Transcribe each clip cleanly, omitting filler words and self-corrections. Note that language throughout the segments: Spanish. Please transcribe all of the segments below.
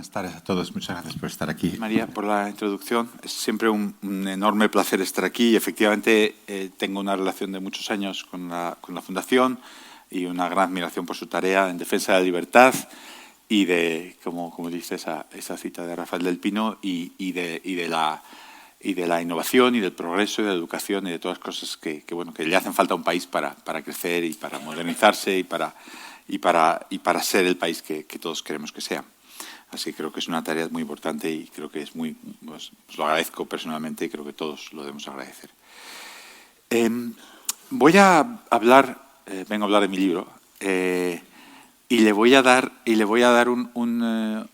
Buenas tardes a todos. Muchas gracias por estar aquí. María, por la introducción. Es siempre un enorme placer estar aquí. Efectivamente, tengo una relación de muchos años con la Fundación y una gran admiración por su tarea en defensa de la libertad y de, como dice esa cita de Rafael del Pino, y de la innovación y del progreso y de la educación y de todas las cosas que le hacen falta a un país para crecer y para modernizarse y para ser el país que todos queremos que sea. Así que creo que es una tarea muy importante y creo que es os lo agradezco personalmente y creo que todos lo debemos agradecer. Voy a hablar, vengo a hablar de mi libro y le voy a dar una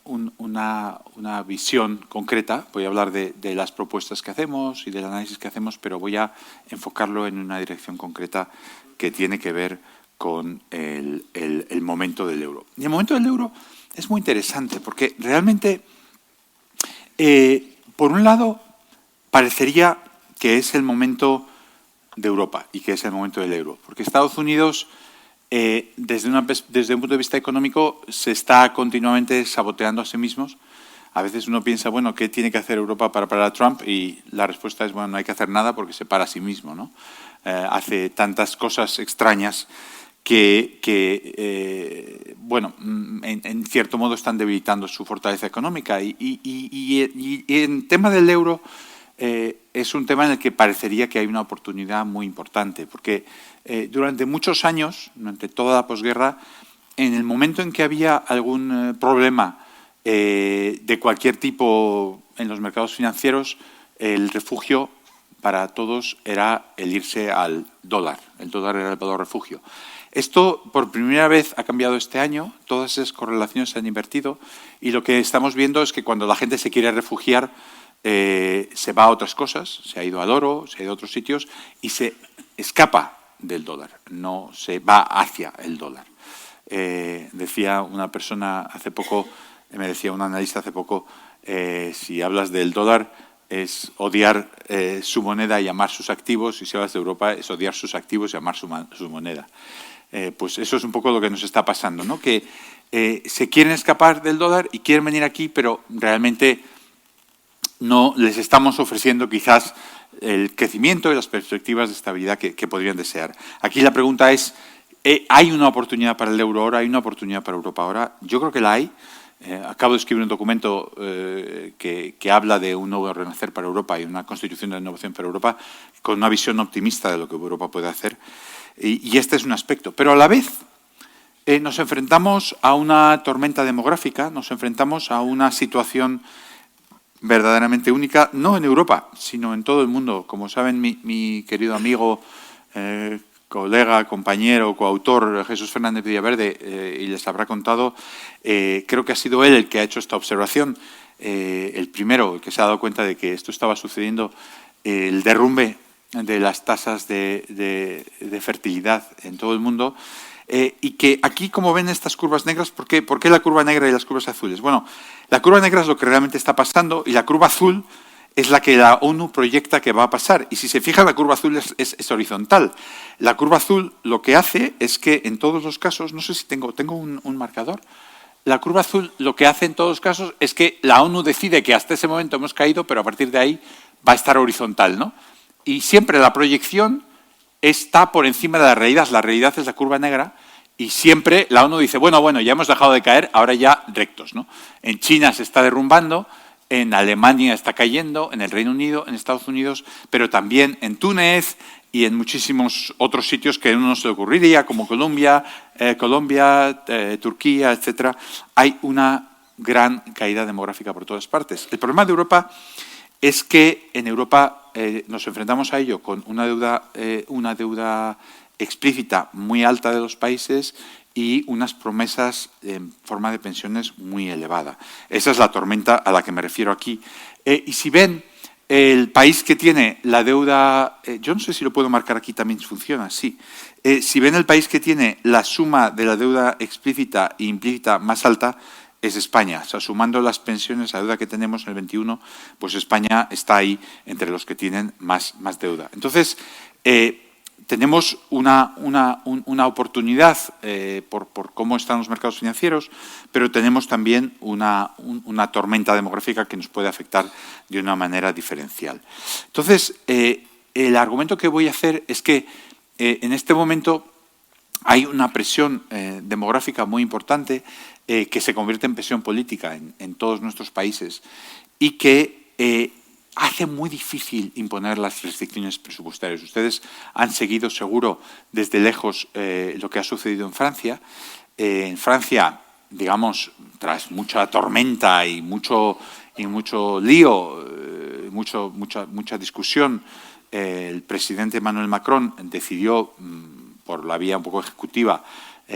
visión concreta. Voy a hablar de las propuestas que hacemos y del análisis que hacemos, pero voy a enfocarlo en una dirección concreta que tiene que ver con el momento del euro. Y el momento del euro es muy interesante porque realmente, por un lado, parecería que es el momento de Europa y que es el momento del euro. Porque Estados Unidos, desde un punto de vista económico, se está continuamente saboteando a sí mismos. A veces uno piensa, bueno, ¿qué tiene que hacer Europa para parar a Trump? Y la respuesta es, bueno, no hay que hacer nada porque se para a sí mismo, ¿no? Hace tantas cosas extrañas que en cierto modo están debilitando su fortaleza económica. Y en tema del euro es un tema en el que parecería que hay una oportunidad muy importante, porque durante muchos años, durante toda la posguerra, en el momento en que había algún problema de cualquier tipo en los mercados financieros, el refugio para todos era el irse al dólar. El dólar era el valor refugio. Esto, por primera vez, ha cambiado este año. Todas esas correlaciones se han invertido y lo que estamos viendo es que cuando la gente se quiere refugiar, se va a otras cosas, se ha ido al oro, se ha ido a otros sitios y se escapa del dólar, no se va hacia el dólar. Decía una persona hace poco, me decía un analista hace poco, si hablas del dólar es odiar su moneda y amar sus activos, y si hablas de Europa es odiar sus activos y amar su moneda. Pues eso es un poco lo que nos está pasando, ¿no? Que se quieren escapar del dólar y quieren venir aquí, pero realmente no les estamos ofreciendo quizás el crecimiento y las perspectivas de estabilidad que podrían desear. Aquí la pregunta es, ¿hay una oportunidad para el euro ahora? ¿Hay una oportunidad para Europa ahora? Yo creo que la hay. Acabo de escribir un documento que habla de un nuevo renacer para Europa y una constitución de innovación para Europa con una visión optimista de lo que Europa puede hacer. Y este es un aspecto. Pero a la vez nos enfrentamos a una tormenta demográfica, nos enfrentamos a una situación verdaderamente única, no en Europa, sino en todo el mundo. Como saben, mi querido amigo, colega, compañero, coautor, Jesús Fernández Villaverde, y les habrá contado, creo que ha sido él el que ha hecho esta observación, el primero, el que se ha dado cuenta de que esto estaba sucediendo, el derrumbe de las tasas de fertilidad en todo el mundo, y que aquí, como ven estas curvas negras, ¿por qué la curva negra y las curvas azules? Bueno, la curva negra es lo que realmente está pasando y la curva azul es la que la ONU proyecta que va a pasar. Y si se fijan, la curva azul es horizontal. La curva azul lo que hace es que en todos los casos, no sé si tengo un marcador, la curva azul lo que hace en todos los casos es que la ONU decide que hasta ese momento hemos caído, pero a partir de ahí va a estar horizontal, ¿no? Y siempre la proyección está por encima de la realidad es la curva negra, y siempre la ONU dice, bueno, ya hemos dejado de caer, ahora ya rectos, ¿no? En China se está derrumbando, en Alemania está cayendo, en el Reino Unido, en Estados Unidos, pero también en Túnez y en muchísimos otros sitios que a uno no se le ocurriría, como Colombia, Turquía, etcétera. Hay una gran caída demográfica por todas partes. El problema de Europa es que en Europa nos enfrentamos a ello con una deuda explícita muy alta de los países y unas promesas en forma de pensiones muy elevada. Esa es la tormenta a la que me refiero aquí. Y si ven, el país que tiene la deuda, yo no sé si lo puedo marcar aquí, también funciona, sí. Si ven el país que tiene la suma de la deuda explícita e implícita más alta, es España. O sea, sumando las pensiones, la deuda que tenemos en el 21, pues España está ahí entre los que tienen más deuda. Entonces, tenemos una oportunidad por cómo están los mercados financieros, pero tenemos también una tormenta demográfica que nos puede afectar de una manera diferencial. Entonces, el argumento que voy a hacer es que en este momento hay una presión demográfica muy importante que se convierte en presión política en todos nuestros países y que hace muy difícil imponer las restricciones presupuestarias. Ustedes han seguido seguro desde lejos lo que ha sucedido en Francia. En Francia, digamos, tras mucha tormenta y mucho lío, mucha discusión, el presidente Emmanuel Macron decidió, por la vía un poco ejecutiva,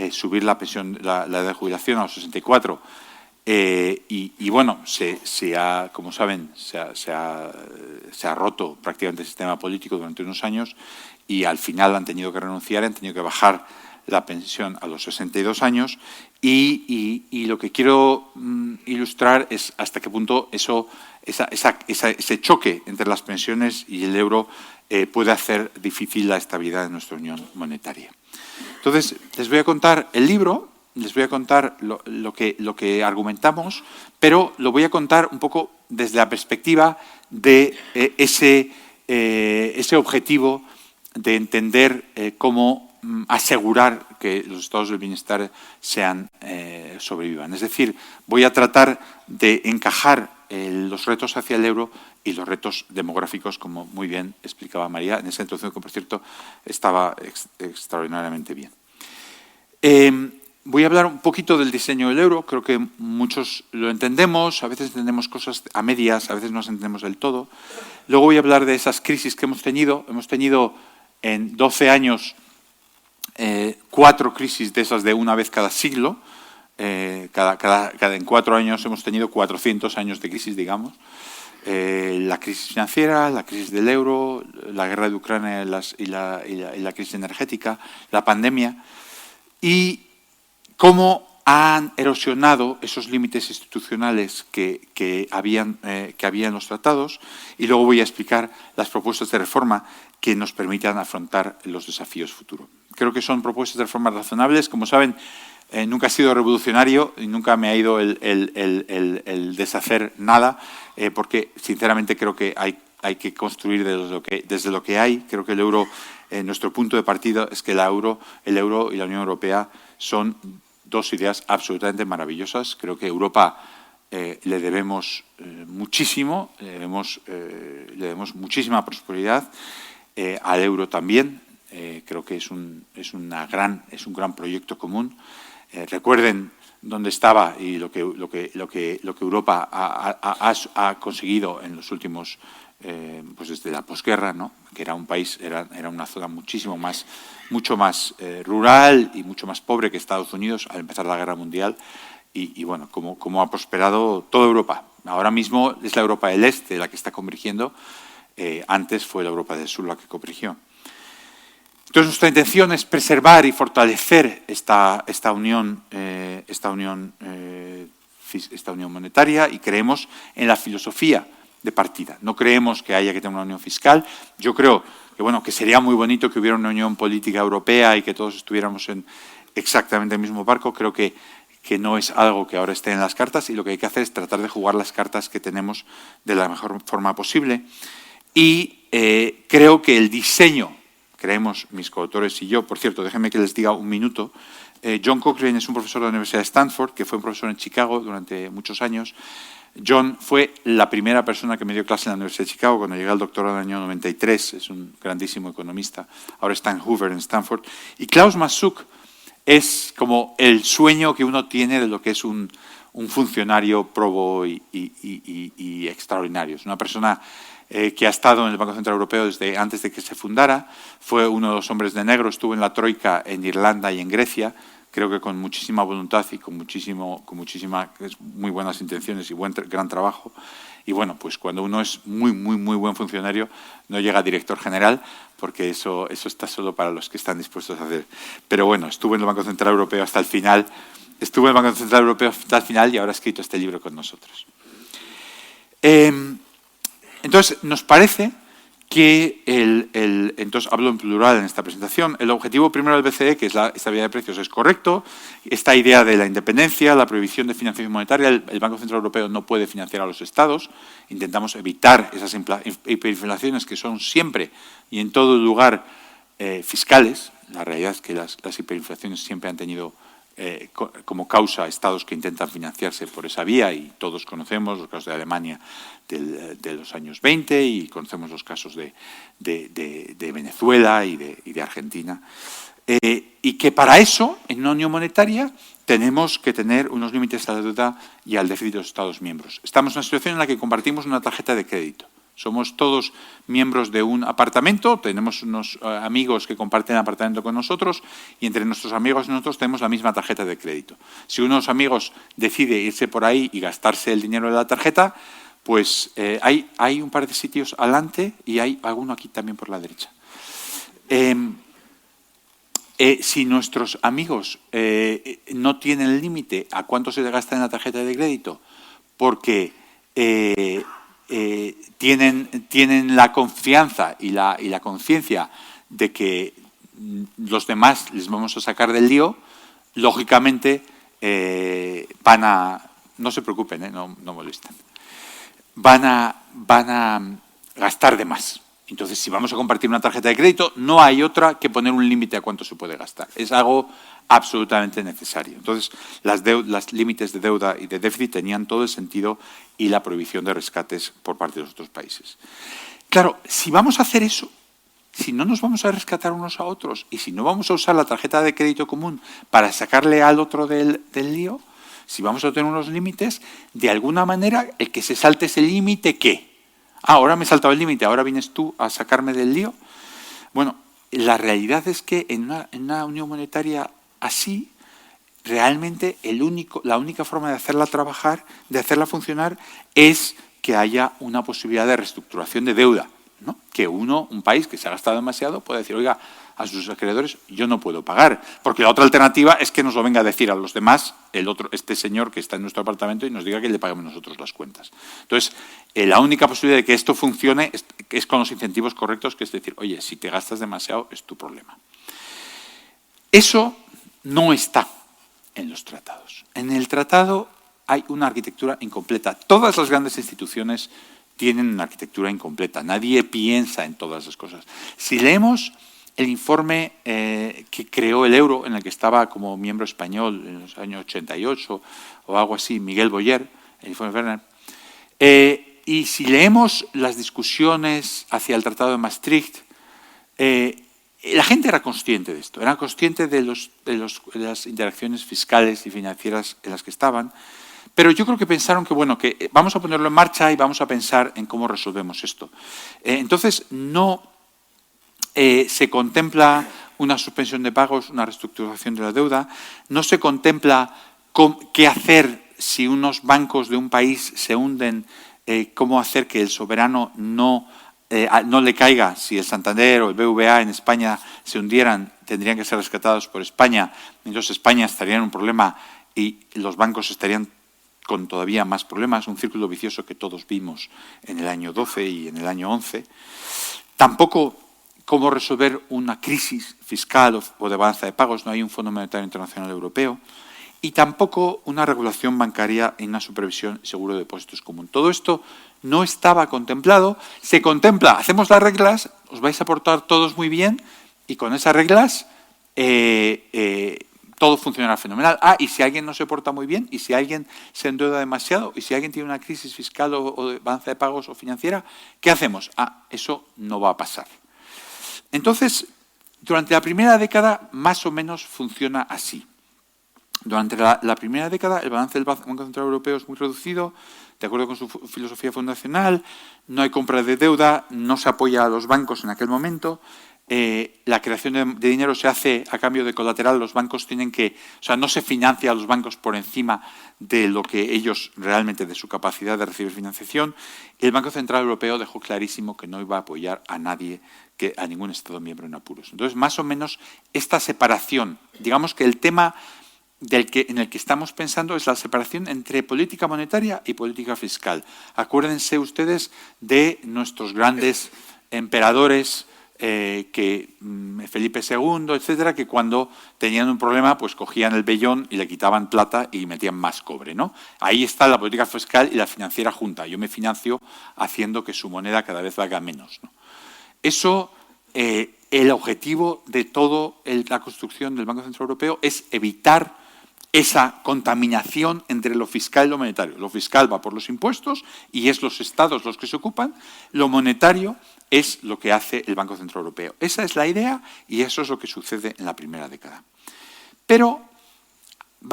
subir la edad de jubilación a los 64. Y bueno, como saben, se ha roto prácticamente el sistema político durante unos años y al final han tenido que renunciar, han tenido que bajar la pensión a los 62 años y lo que quiero ilustrar es hasta qué punto ese choque entre las pensiones y el euro puede hacer difícil la estabilidad de nuestra unión monetaria. Entonces, les voy a contar el libro. Les voy a contar lo que argumentamos, pero lo voy a contar un poco desde la perspectiva de ese objetivo de entender cómo asegurar que los estados del bienestar sobrevivan. Es decir, voy a tratar de encajar los retos hacia el euro y los retos demográficos, como muy bien explicaba María, en esa introducción que, por cierto, estaba extraordinariamente bien. Voy a hablar un poquito del diseño del euro. Creo que muchos lo entendemos, a veces entendemos cosas a medias, a veces no las entendemos del todo. Luego voy a hablar de esas crisis que hemos tenido. Hemos tenido en 12 años 4 crisis de esas de una vez cada siglo. En 4 años hemos tenido 400 años de crisis, digamos. La crisis financiera, la crisis del euro, la guerra de Ucrania y la crisis energética, la pandemia. Y cómo han erosionado esos límites institucionales que había en los tratados, y luego voy a explicar las propuestas de reforma que nos permitan afrontar los desafíos futuros. Creo que son propuestas de reforma razonables. Como saben, nunca he sido revolucionario y nunca me ha ido el deshacer nada, porque sinceramente creo que hay que construir desde lo que hay. Creo que el euro, nuestro punto de partida es que el euro y la Unión Europea son dos ideas absolutamente maravillosas. Creo que a Europa le debemos muchísimo, le debemos muchísima prosperidad, al euro también. Creo que es un gran proyecto común. Recuerden dónde estaba y lo que Europa ha conseguido en los últimos, pues desde la posguerra, ¿no? Que era un país, era una zona mucho más rural y mucho más pobre que Estados Unidos al empezar la Guerra Mundial. Y bueno, cómo ha prosperado toda Europa. Ahora mismo es la Europa del Este la que está convergiendo. Antes fue la Europa del Sur la que convergió. Entonces, nuestra intención es preservar y fortalecer esta unión monetaria, y creemos en la filosofía de partida. No creemos que haya que tener una unión fiscal. Yo creo que sería muy bonito que hubiera una unión política europea y que todos estuviéramos en exactamente el mismo barco. Creo que no es algo que ahora esté en las cartas, y lo que hay que hacer es tratar de jugar las cartas que tenemos de la mejor forma posible. Y creo que el diseño, creemos mis coautores y yo, por cierto, déjenme que les diga un minuto. John Cochrane es un profesor de la Universidad de Stanford, que fue un profesor en Chicago durante muchos años. John fue la primera persona que me dio clase en la Universidad de Chicago cuando llegué al doctorado en el año 93. Es un grandísimo economista. Ahora está en Hoover, en Stanford. Y Klaus Massuk es como el sueño que uno tiene de lo que es un funcionario probo y extraordinario. Es una persona que ha estado en el Banco Central Europeo desde antes de que se fundara. Fue uno de los hombres de negro. Estuvo en la Troika en Irlanda y en Grecia. Creo que con muchísima voluntad y con muchísimas muy buenas intenciones y gran trabajo. Y bueno, pues cuando uno es muy buen funcionario, no llega a director general, porque eso está solo para los que están dispuestos a hacer. Pero bueno, estuvo en el Banco Central Europeo hasta el final. Y ahora ha escrito este libro con nosotros. Entonces, nos parece que entonces hablo en plural en esta presentación, el objetivo primero del BCE, que es la estabilidad de precios, es correcto. Esta idea de la independencia, la prohibición de financiación monetaria, el Banco Central Europeo no puede financiar a los Estados. Intentamos evitar esas hiperinflaciones que son siempre y en todo lugar fiscales. La realidad es que las hiperinflaciones siempre han tenido como causa estados que intentan financiarse por esa vía, y todos conocemos los casos de Alemania de los años 20 y conocemos los casos de Venezuela y de Argentina. Y que para eso, en una unión monetaria, tenemos que tener unos límites a la deuda y al déficit de los Estados miembros. Estamos en una situación en la que compartimos una tarjeta de crédito. Somos todos miembros de un apartamento, tenemos unos amigos que comparten apartamento con nosotros, y entre nuestros amigos y nosotros tenemos la misma tarjeta de crédito. Si uno de los amigos decide irse por ahí y gastarse el dinero de la tarjeta, pues hay un par de sitios adelante y hay alguno aquí también por la derecha. Si nuestros amigos no tienen límite a cuánto se gasta en la tarjeta de crédito porque tienen la confianza y la conciencia de que los demás les vamos a sacar del lío, lógicamente van a... No se preocupen, no molesten. Van a gastar de más. Entonces, si vamos a compartir una tarjeta de crédito, no hay otra que poner un límite a cuánto se puede gastar. Es algo absolutamente necesario. Entonces, los límites de deuda y de déficit tenían todo el sentido, y la prohibición de rescates por parte de los otros países. Claro, si vamos a hacer eso, si no nos vamos a rescatar unos a otros y si no vamos a usar la tarjeta de crédito común para sacarle al otro del lío, si vamos a tener unos límites, de alguna manera, el que se salte ese límite, ¿qué? Ahora me he saltado el límite, ahora vienes tú a sacarme del lío. Bueno, la realidad es que en una unión monetaria así, realmente la única forma de hacerla trabajar, de hacerla funcionar, es que haya una posibilidad de reestructuración de deuda, ¿no? Que un país que se ha gastado demasiado puede decir, oiga, a sus acreedores yo no puedo pagar, porque la otra alternativa es que nos lo venga a decir a los demás este señor que está en nuestro apartamento y nos diga que le paguemos nosotros las cuentas. Entonces, la única posibilidad de que esto funcione es con los incentivos correctos, que es decir, oye, si te gastas demasiado es tu problema. Eso no está en los tratados. En el tratado hay una arquitectura incompleta. Todas las grandes instituciones tienen una arquitectura incompleta. Nadie piensa en todas esas cosas. Si leemos el informe que creó el euro, en el que estaba como miembro español en los años 88 o algo así, Miguel Boyer, el informe Werner, y si leemos las discusiones hacia el Tratado de Maastricht, la gente era consciente de esto, era consciente de las interacciones fiscales y financieras en las que estaban, pero yo creo que pensaron que, bueno, que vamos a ponerlo en marcha y vamos a pensar en cómo resolvemos esto. Entonces, no se contempla una suspensión de pagos, una reestructuración de la deuda, no se contempla qué hacer si unos bancos de un país se hunden, cómo hacer que el soberano no le caiga. Si el Santander o el BBVA en España se hundieran, tendrían que ser rescatados por España, entonces España estaría en un problema y los bancos estarían con todavía más problemas, un círculo vicioso que todos vimos en el año 12 y en el año 11. Tampoco cómo resolver una crisis fiscal o de balanza de pagos, no hay un Fondo Monetario Internacional Europeo, y tampoco una regulación bancaria y una supervisión y seguro de depósitos común. Todo esto no estaba contemplado. Se contempla, hacemos las reglas, os vais a portar todos muy bien, y con esas reglas todo funcionará fenomenal. Y si alguien no se porta muy bien, y si alguien se endeuda demasiado, y si alguien tiene una crisis fiscal o de balanza de pagos o financiera, ¿qué hacemos? Eso no va a pasar. Entonces, durante la primera década, más o menos funciona así. Durante la primera década, el balance del Banco Central Europeo es muy reducido, de acuerdo con su filosofía fundacional, no hay compra de deuda, no se apoya a los bancos en aquel momento, la creación de dinero se hace a cambio de colateral, los bancos tienen que... O sea, no se financia a los bancos por encima de lo que ellos realmente, de su capacidad de recibir financiación. El Banco Central Europeo dejó clarísimo que no iba a apoyar a nadie, a ningún Estado miembro en apuros. Entonces, más o menos, esta separación, digamos que el tema en el que estamos pensando es la separación entre política monetaria y política fiscal. Acuérdense ustedes de nuestros grandes emperadores Felipe II, etcétera, que cuando tenían un problema, pues cogían el vellón y le quitaban plata y metían más cobre, ¿no? Ahí está la política fiscal y la financiera junta. Yo me financio haciendo que su moneda cada vez valga menos, ¿no? Eso, el objetivo de toda la construcción del Banco Central Europeo es evitar esa contaminación entre lo fiscal y lo monetario. Lo fiscal va por los impuestos y es los estados los que se ocupan. Lo monetario es lo que hace el Banco Central Europeo. Esa es la idea y eso es lo que sucede en la primera década. Pero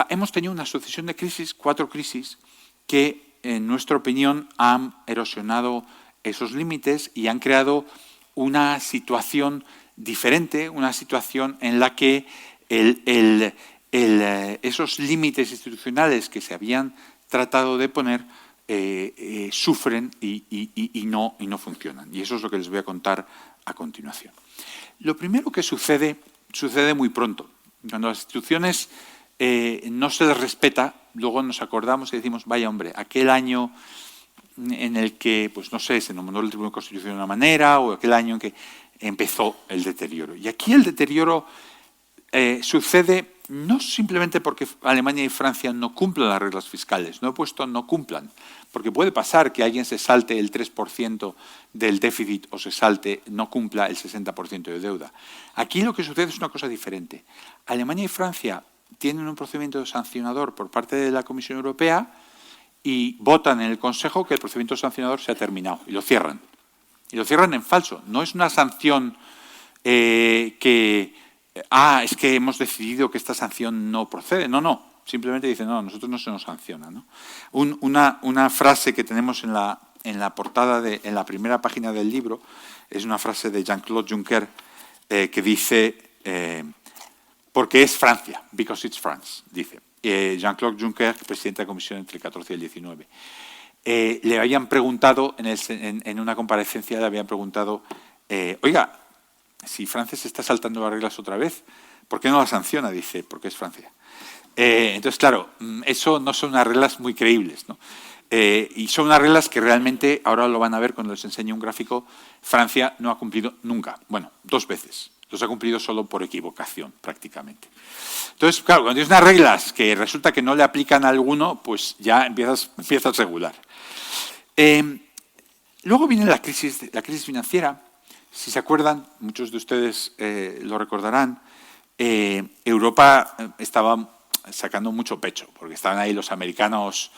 hemos tenido una sucesión de crisis, 4 crisis, que en nuestra opinión han erosionado esos límites y han creado una situación diferente, una situación en la que esos límites institucionales que se habían tratado de poner sufren y no funcionan. Y eso es lo que les voy a contar a continuación. Lo primero que sucede muy pronto. Cuando las instituciones no se les respeta, luego nos acordamos y decimos, vaya hombre, aquel año en el que, pues no sé, se nombró el Tribunal Constitucional de una manera, o aquel año en que empezó el deterioro. Y aquí el deterioro sucede no simplemente porque Alemania y Francia no cumplan las reglas fiscales, no he puesto no cumplan, porque puede pasar que alguien se salte el 3% del déficit o no cumpla el 60% de deuda. Aquí lo que sucede es una cosa diferente. Alemania y Francia tienen un procedimiento sancionador por parte de la Comisión Europea y votan en el Consejo que el procedimiento sancionador se ha terminado y lo cierran. Y lo cierran en falso. No es una sanción es que hemos decidido que esta sanción no procede. No. Simplemente dicen, no, nosotros no se nos sanciona, ¿no? Una frase que tenemos en la portada, en la primera página del libro, es una frase de Jean-Claude Juncker que dice, porque es Francia, because it's France, dice. Jean-Claude Juncker, presidente de la Comisión entre el 14 y el 19. Le habían preguntado, en una comparecencia, le habían preguntado, oiga, si Francia se está saltando las reglas otra vez, ¿por qué no la sanciona? Dice, porque es Francia. Entonces, claro, eso no son unas reglas muy creíbles, ¿no? Y son unas reglas que realmente, ahora lo van a ver cuando les enseñe un gráfico, Francia no ha cumplido nunca. Bueno, 2 veces. Los ha cumplido solo por equivocación, prácticamente. Entonces, claro, cuando tienes unas reglas que resulta que no le aplican a alguno, pues ya empiezas regular. Luego viene la crisis financiera. Si se acuerdan, muchos de ustedes lo recordarán, Europa estaba sacando mucho pecho, porque estaban ahí los americanos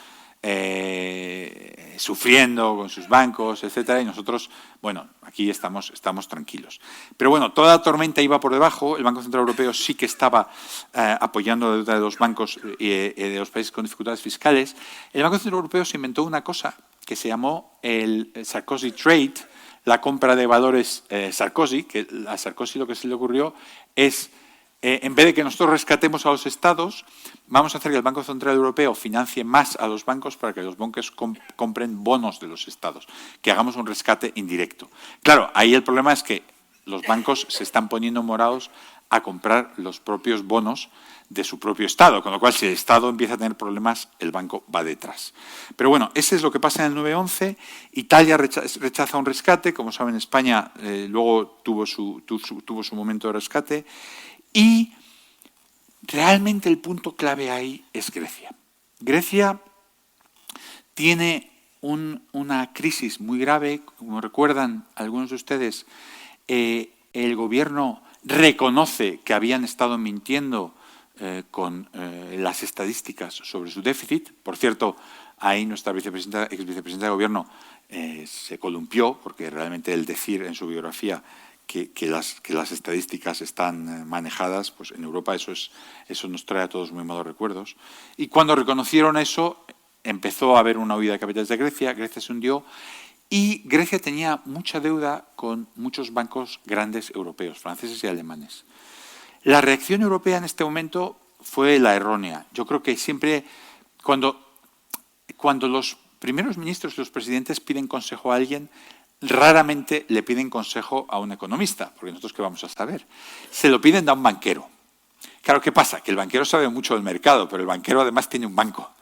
sufriendo con sus bancos, etcétera, y nosotros, bueno, aquí estamos tranquilos. Pero bueno, toda la tormenta iba por debajo. El Banco Central Europeo sí que estaba apoyando la deuda de los bancos y de los países con dificultades fiscales. El Banco Central Europeo se inventó una cosa que se llamó el Sarkozy Trade, la compra de valores Sarkozy, que a Sarkozy lo que se le ocurrió es, en vez de que nosotros rescatemos a los estados, vamos a hacer que el Banco Central Europeo financie más a los bancos para que los bancos compren bonos de los estados, que hagamos un rescate indirecto. Claro, ahí el problema es que los bancos se están poniendo morados a comprar los propios bonos de su propio Estado, con lo cual si el Estado empieza a tener problemas, el banco va detrás. Pero bueno, ese es lo que pasa en el 9-11. Italia rechaza un rescate, como saben, España luego tuvo su momento de rescate, y realmente el punto clave ahí es Grecia. Grecia tiene una crisis muy grave, como recuerdan algunos de ustedes, el gobierno reconoce que habían estado mintiendo con las estadísticas sobre su déficit. Por cierto, ahí nuestra ex vicepresidenta de Gobierno se columpió, porque realmente el decir en su biografía que las estadísticas están manejadas, pues en Europa eso nos trae a todos muy malos recuerdos. Y cuando reconocieron eso, empezó a haber una huida de capitales de Grecia, Grecia se hundió, y Grecia tenía mucha deuda con muchos bancos grandes europeos, franceses y alemanes. La reacción europea en este momento fue la errónea. Yo creo que siempre, cuando los primeros ministros y los presidentes piden consejo a alguien, raramente le piden consejo a un economista, porque nosotros ¿qué vamos a saber? Se lo piden a un banquero. Claro, ¿qué pasa? Que el banquero sabe mucho del mercado, pero el banquero además tiene un banco.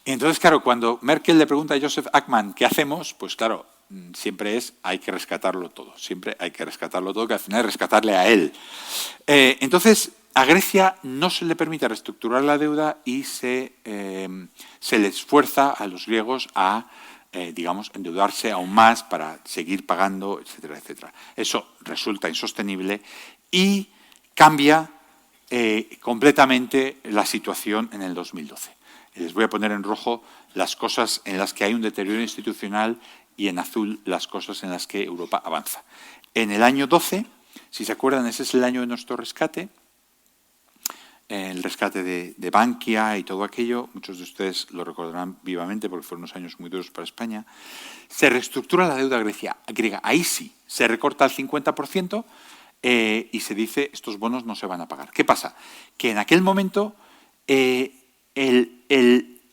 Y entonces, claro, cuando Merkel le pregunta a Joseph Ackmann qué hacemos, pues claro, siempre es hay que rescatarlo todo. Siempre hay que rescatarlo todo, que al final es rescatarle a él. Entonces, a Grecia no se le permite reestructurar la deuda y se les fuerza a los griegos a, digamos, endeudarse aún más para seguir pagando, etcétera, etcétera. Eso resulta insostenible y cambia completamente la situación en el 2012. Les voy a poner en rojo las cosas en las que hay un deterioro institucional y en azul las cosas en las que Europa avanza. En el año 12, si se acuerdan, ese es el año de nuestro rescate, el rescate de Bankia y todo aquello, muchos de ustedes lo recordarán vivamente porque fueron unos años muy duros para España. Se reestructura la deuda griega, ahí sí, se recorta al 50%, y se dice estos bonos no se van a pagar. ¿Qué pasa? Que en aquel momento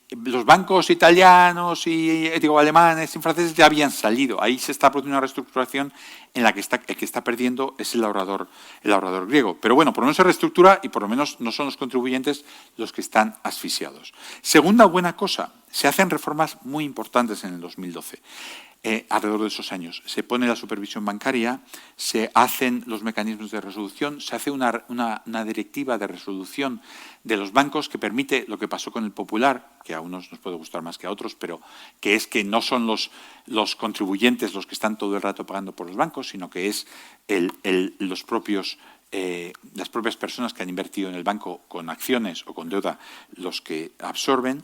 los bancos italianos y alemanes y franceses ya habían salido. Ahí se está produciendo una reestructuración en la que el que está perdiendo es el ahorrador griego. Pero bueno, por lo menos se reestructura y por lo menos no son los contribuyentes los que están asfixiados. Segunda buena cosa, se hacen reformas muy importantes en el 2012. Alrededor de esos años. Se pone la supervisión bancaria, se hacen los mecanismos de resolución, se hace una directiva de resolución de los bancos que permite lo que pasó con el Popular, que a unos nos puede gustar más que a otros, pero que es que no son los contribuyentes los que están todo el rato pagando por los bancos, sino que es las propias personas que han invertido en el banco con acciones o con deuda los que absorben.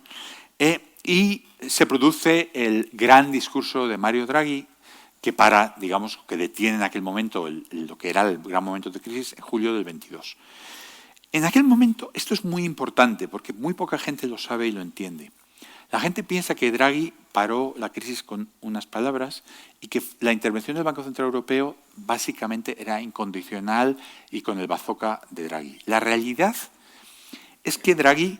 Y se produce el gran discurso de Mario Draghi que detiene en aquel momento lo que era el gran momento de crisis en julio del 22. En aquel momento, esto es muy importante porque muy poca gente lo sabe y lo entiende. La gente piensa que Draghi paró la crisis con unas palabras y que la intervención del Banco Central Europeo básicamente era incondicional y con el bazooka de Draghi. La realidad es que Draghi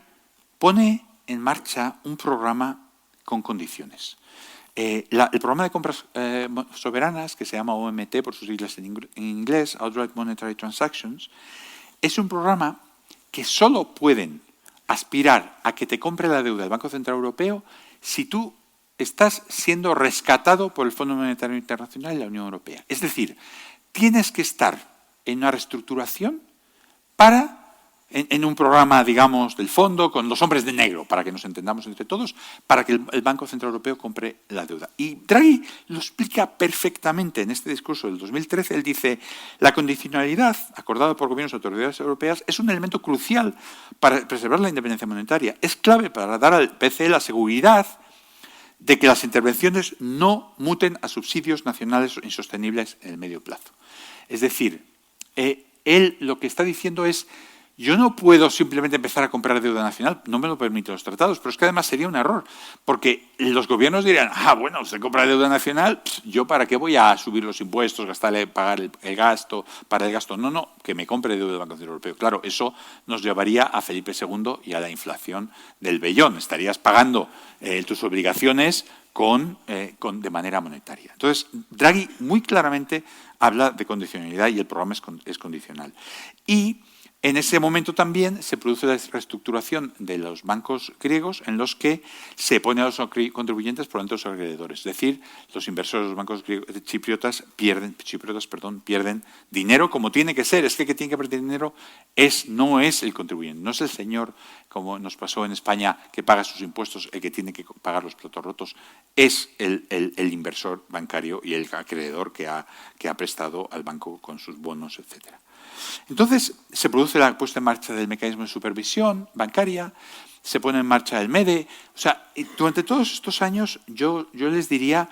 pone en marcha un programa con condiciones. El programa de compras soberanas, que se llama OMT por sus siglas en inglés, Outright Monetary Transactions, es un programa que solo pueden aspirar a que te compre la deuda del Banco Central Europeo si tú estás siendo rescatado por el Fondo Monetario Internacional y la Unión Europea. Es decir, tienes que estar en una reestructuración en un programa, digamos, del fondo, con los hombres de negro, para que nos entendamos entre todos, para que el Banco Central Europeo compre la deuda. Y Draghi lo explica perfectamente en este discurso del 2013. Él dice, la condicionalidad acordada por gobiernos y autoridades europeas es un elemento crucial para preservar la independencia monetaria. Es clave para dar al BCE la seguridad de que las intervenciones no muten a subsidios nacionales insostenibles en el medio plazo. Es decir, él lo que está diciendo es, yo no puedo simplemente empezar a comprar deuda nacional, no me lo permiten los tratados, pero es que además sería un error, porque los gobiernos dirían, bueno, usted compra deuda nacional, yo para qué voy a subir los impuestos, pagar el gasto, para el gasto. No, que me compre deuda del Banco Central Europeo. Claro, eso nos llevaría a Felipe II y a la inflación del vellón. Estarías pagando tus obligaciones de manera monetaria. Entonces, Draghi muy claramente habla de condicionalidad y el programa es condicional. Y en ese momento también se produce la reestructuración de los bancos griegos en los que se pone a los contribuyentes por delante de los acreedores. Es decir, los inversores de los bancos chipriotas pierden dinero como tiene que ser. Es que el que tiene que perder dinero no es el contribuyente, no es el señor, como nos pasó en España, que paga sus impuestos, el que tiene que pagar los platos rotos, es el inversor bancario y el acreedor que ha prestado al banco con sus bonos, etcétera. Entonces, se produce la puesta en marcha del mecanismo de supervisión bancaria, se pone en marcha el MEDE. O sea, durante todos estos años yo les diría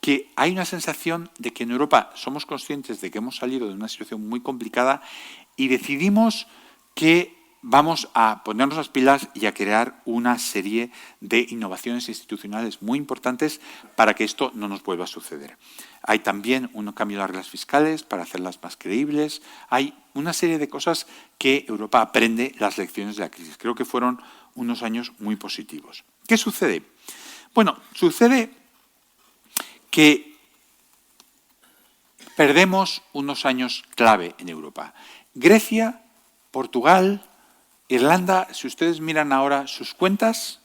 que hay una sensación de que en Europa somos conscientes de que hemos salido de una situación muy complicada y decidimos que vamos a ponernos las pilas y a crear una serie de innovaciones institucionales muy importantes para que esto no nos vuelva a suceder. Hay también un cambio de las reglas fiscales para hacerlas más creíbles. Hay una serie de cosas que Europa aprende las lecciones de la crisis. Creo que fueron unos años muy positivos. ¿Qué sucede? Bueno, sucede que perdemos unos años clave en Europa. Grecia, Portugal, Irlanda, si ustedes miran ahora sus cuentas,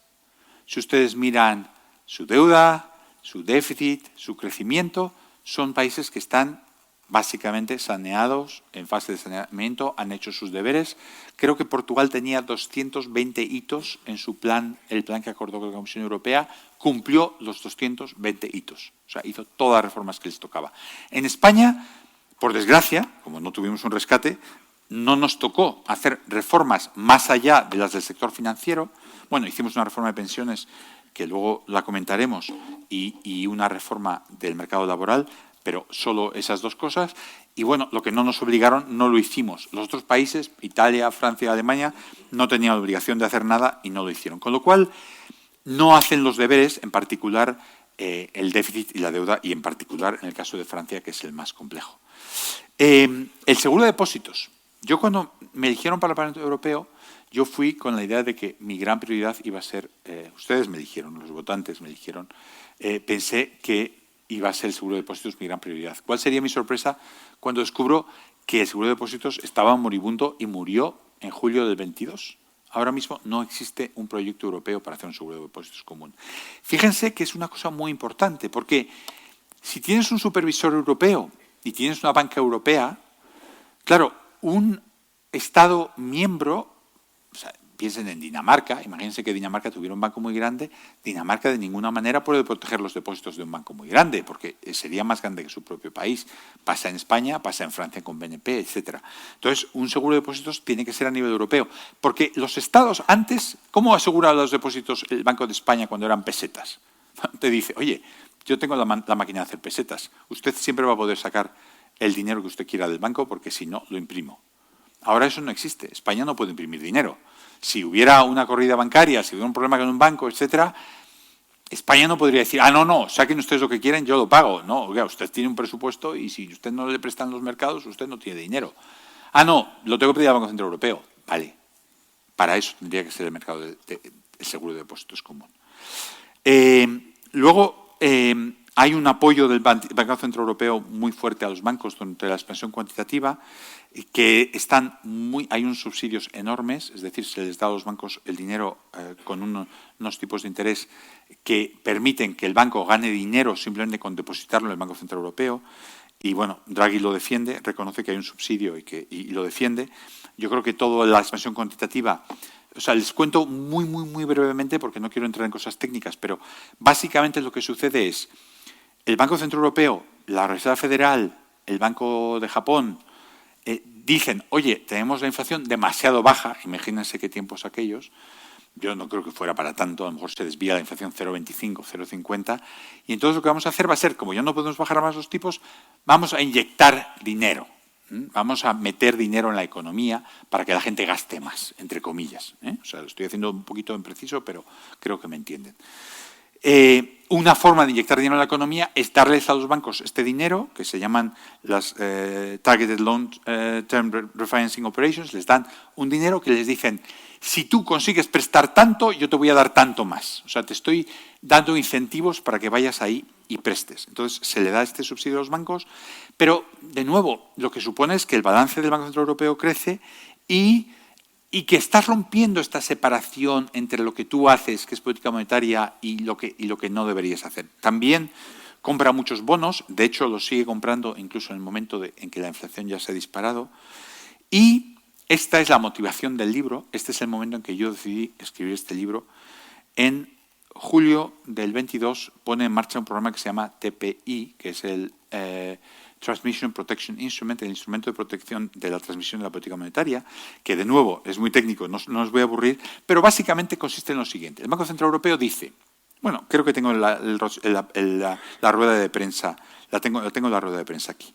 si ustedes miran su deuda, su déficit, su crecimiento, son países que están básicamente saneados, en fase de saneamiento, han hecho sus deberes. Creo que Portugal tenía 220 hitos en su plan, el plan que acordó con la Comisión Europea, cumplió los 220 hitos. O sea, hizo todas las reformas que les tocaba. En España, por desgracia, como no tuvimos un rescate, no nos tocó hacer reformas más allá de las del sector financiero. Bueno, hicimos una reforma de pensiones, que luego la comentaremos, y una reforma del mercado laboral, pero solo esas dos cosas. Y bueno, lo que no nos obligaron, no lo hicimos. Los otros países, Italia, Francia, Alemania, no tenían la obligación de hacer nada y no lo hicieron. Con lo cual, no hacen los deberes, en particular el déficit y la deuda, y en particular en el caso de Francia, que es el más complejo. El seguro de depósitos. Yo cuando me eligieron para el Parlamento Europeo, yo fui con la idea de que mi gran prioridad iba a ser, ustedes me eligieron, los votantes me eligieron, pensé que iba a ser el seguro de depósitos mi gran prioridad. ¿Cuál sería mi sorpresa cuando descubro que el seguro de depósitos estaba moribundo y murió en julio del 22? Ahora mismo no existe un proyecto europeo para hacer un seguro de depósitos común. Fíjense que es una cosa muy importante, porque si tienes un supervisor europeo y tienes una banca europea, claro, un Estado miembro, o sea, piensen en Dinamarca, imagínense que Dinamarca tuviera un banco muy grande, Dinamarca de ninguna manera puede proteger los depósitos de un banco muy grande, porque sería más grande que su propio país. Pasa en España, pasa en Francia con BNP, etcétera. Entonces, un seguro de depósitos tiene que ser a nivel europeo, porque los estados antes, ¿cómo aseguraba los depósitos el Banco de España cuando eran pesetas? Te dice, oye, yo tengo la máquina de hacer pesetas, usted siempre va a poder sacar el dinero que usted quiera del banco, porque si no, lo imprimo. Ahora eso no existe. España no puede imprimir dinero. Si hubiera una corrida bancaria, si hubiera un problema con un banco, etcétera, España no podría decir, no, saquen ustedes lo que quieren, yo lo pago. No, oiga, usted tiene un presupuesto y si usted no le prestan los mercados, usted no tiene dinero. No, lo tengo que pedir al Banco Central Europeo. Vale. Para eso tendría que ser el mercado del seguro de depósitos común. Luego, hay un apoyo del Banco Central Europeo muy fuerte a los bancos durante la expansión cuantitativa, que hay unos subsidios enormes, es decir, se les da a los bancos el dinero con unos tipos de interés que permiten que el banco gane dinero simplemente con depositarlo en el Banco Central Europeo. Y bueno, Draghi lo defiende, reconoce que hay un subsidio y lo defiende. Yo creo que toda la expansión cuantitativa, o sea, les cuento muy brevemente porque no quiero entrar en cosas técnicas, pero básicamente lo que sucede es el Banco Central Europeo, la Reserva Federal, el Banco de Japón, dicen, oye, tenemos la inflación demasiado baja, imagínense qué tiempos aquellos, yo no creo que fuera para tanto, a lo mejor se desvía la inflación 0,25, 0,50, y entonces lo que vamos a hacer va a ser, como ya no podemos bajar más los tipos, vamos a inyectar dinero, vamos a meter dinero en la economía para que la gente gaste más, entre comillas. O sea, lo estoy haciendo un poquito impreciso, pero creo que me entienden. Una forma de inyectar dinero en la economía es darles a los bancos este dinero, que se llaman las Targeted Long Term Refinancing Operations, les dan un dinero que les dicen, si tú consigues prestar tanto, yo te voy a dar tanto más. O sea, te estoy dando incentivos para que vayas ahí y prestes. Entonces, se le da este subsidio a los bancos, pero, de nuevo, lo que supone es que el balance del Banco Central Europeo crece y que estás rompiendo esta separación entre lo que tú haces, que es política monetaria, y lo que no deberías hacer. También compra muchos bonos, de hecho los sigue comprando incluso en el momento en que la inflación ya se ha disparado. Y esta es la motivación del libro, este es el momento en que yo decidí escribir este libro. En julio del 22 pone en marcha un programa que se llama TPI, que es el Transmission Protection Instrument, el instrumento de protección de la transmisión de la política monetaria, que de nuevo es muy técnico, no os voy a aburrir, pero básicamente consiste en lo siguiente. El Banco Central Europeo dice, bueno, creo que tengo la rueda de prensa, tengo la rueda de prensa aquí.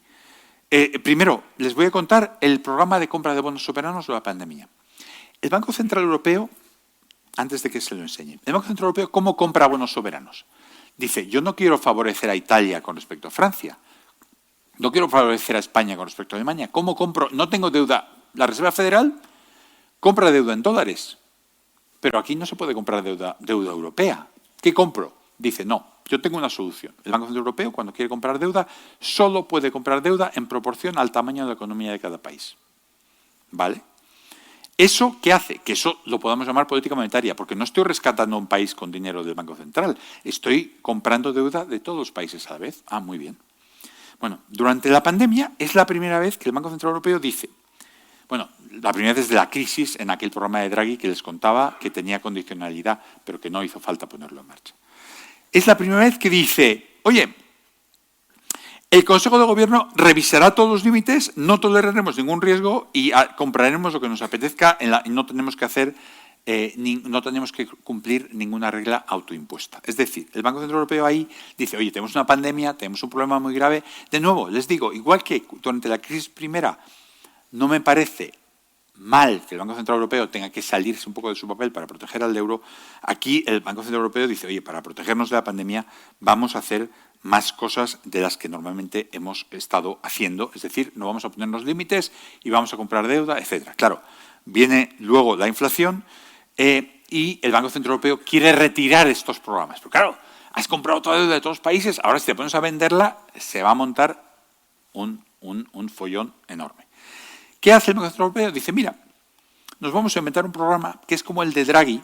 Primero, les voy a contar el programa de compra de bonos soberanos de la pandemia. El Banco Central Europeo, antes de que se lo enseñe, el Banco Central Europeo, ¿cómo compra bonos soberanos? Dice, yo no quiero favorecer a Italia con respecto a Francia, no quiero favorecer a España con respecto a Alemania. ¿Cómo compro? No tengo deuda. La Reserva Federal compra deuda en dólares, pero aquí no se puede comprar deuda europea. ¿Qué compro? Dice, no, yo tengo una solución. El Banco Central Europeo, cuando quiere comprar deuda, solo puede comprar deuda en proporción al tamaño de la economía de cada país. ¿Vale? ¿Eso qué hace? Que eso lo podamos llamar política monetaria, porque no estoy rescatando a un país con dinero del Banco Central, estoy comprando deuda de todos los países a la vez. Ah, muy bien. Bueno, durante la pandemia es la primera vez que el Banco Central Europeo dice, bueno, la primera vez desde la crisis en aquel programa de Draghi que les contaba que tenía condicionalidad, pero que no hizo falta ponerlo en marcha. Es la primera vez que dice, oye, el Consejo de Gobierno revisará todos los límites, no toleraremos ningún riesgo y compraremos lo que nos apetezca y no tenemos que hacer, no tenemos que cumplir ninguna regla autoimpuesta. Es decir, el Banco Central Europeo ahí dice, oye, tenemos una pandemia, tenemos un problema muy grave. De nuevo, les digo, igual que durante la crisis primera, no me parece mal que el Banco Central Europeo tenga que salirse un poco de su papel para proteger al euro. Aquí el Banco Central Europeo dice, oye, para protegernos de la pandemia vamos a hacer más cosas de las que normalmente hemos estado haciendo. Es decir, no vamos a ponernos límites y vamos a comprar deuda, etcétera. Claro, viene luego la inflación y el Banco Central Europeo quiere retirar estos programas. Pero claro, has comprado toda la deuda de todos los países, ahora si te pones a venderla se va a montar un follón enorme. ¿Qué hace el Banco Central Europeo? Dice, mira, nos vamos a inventar un programa que es como el de Draghi,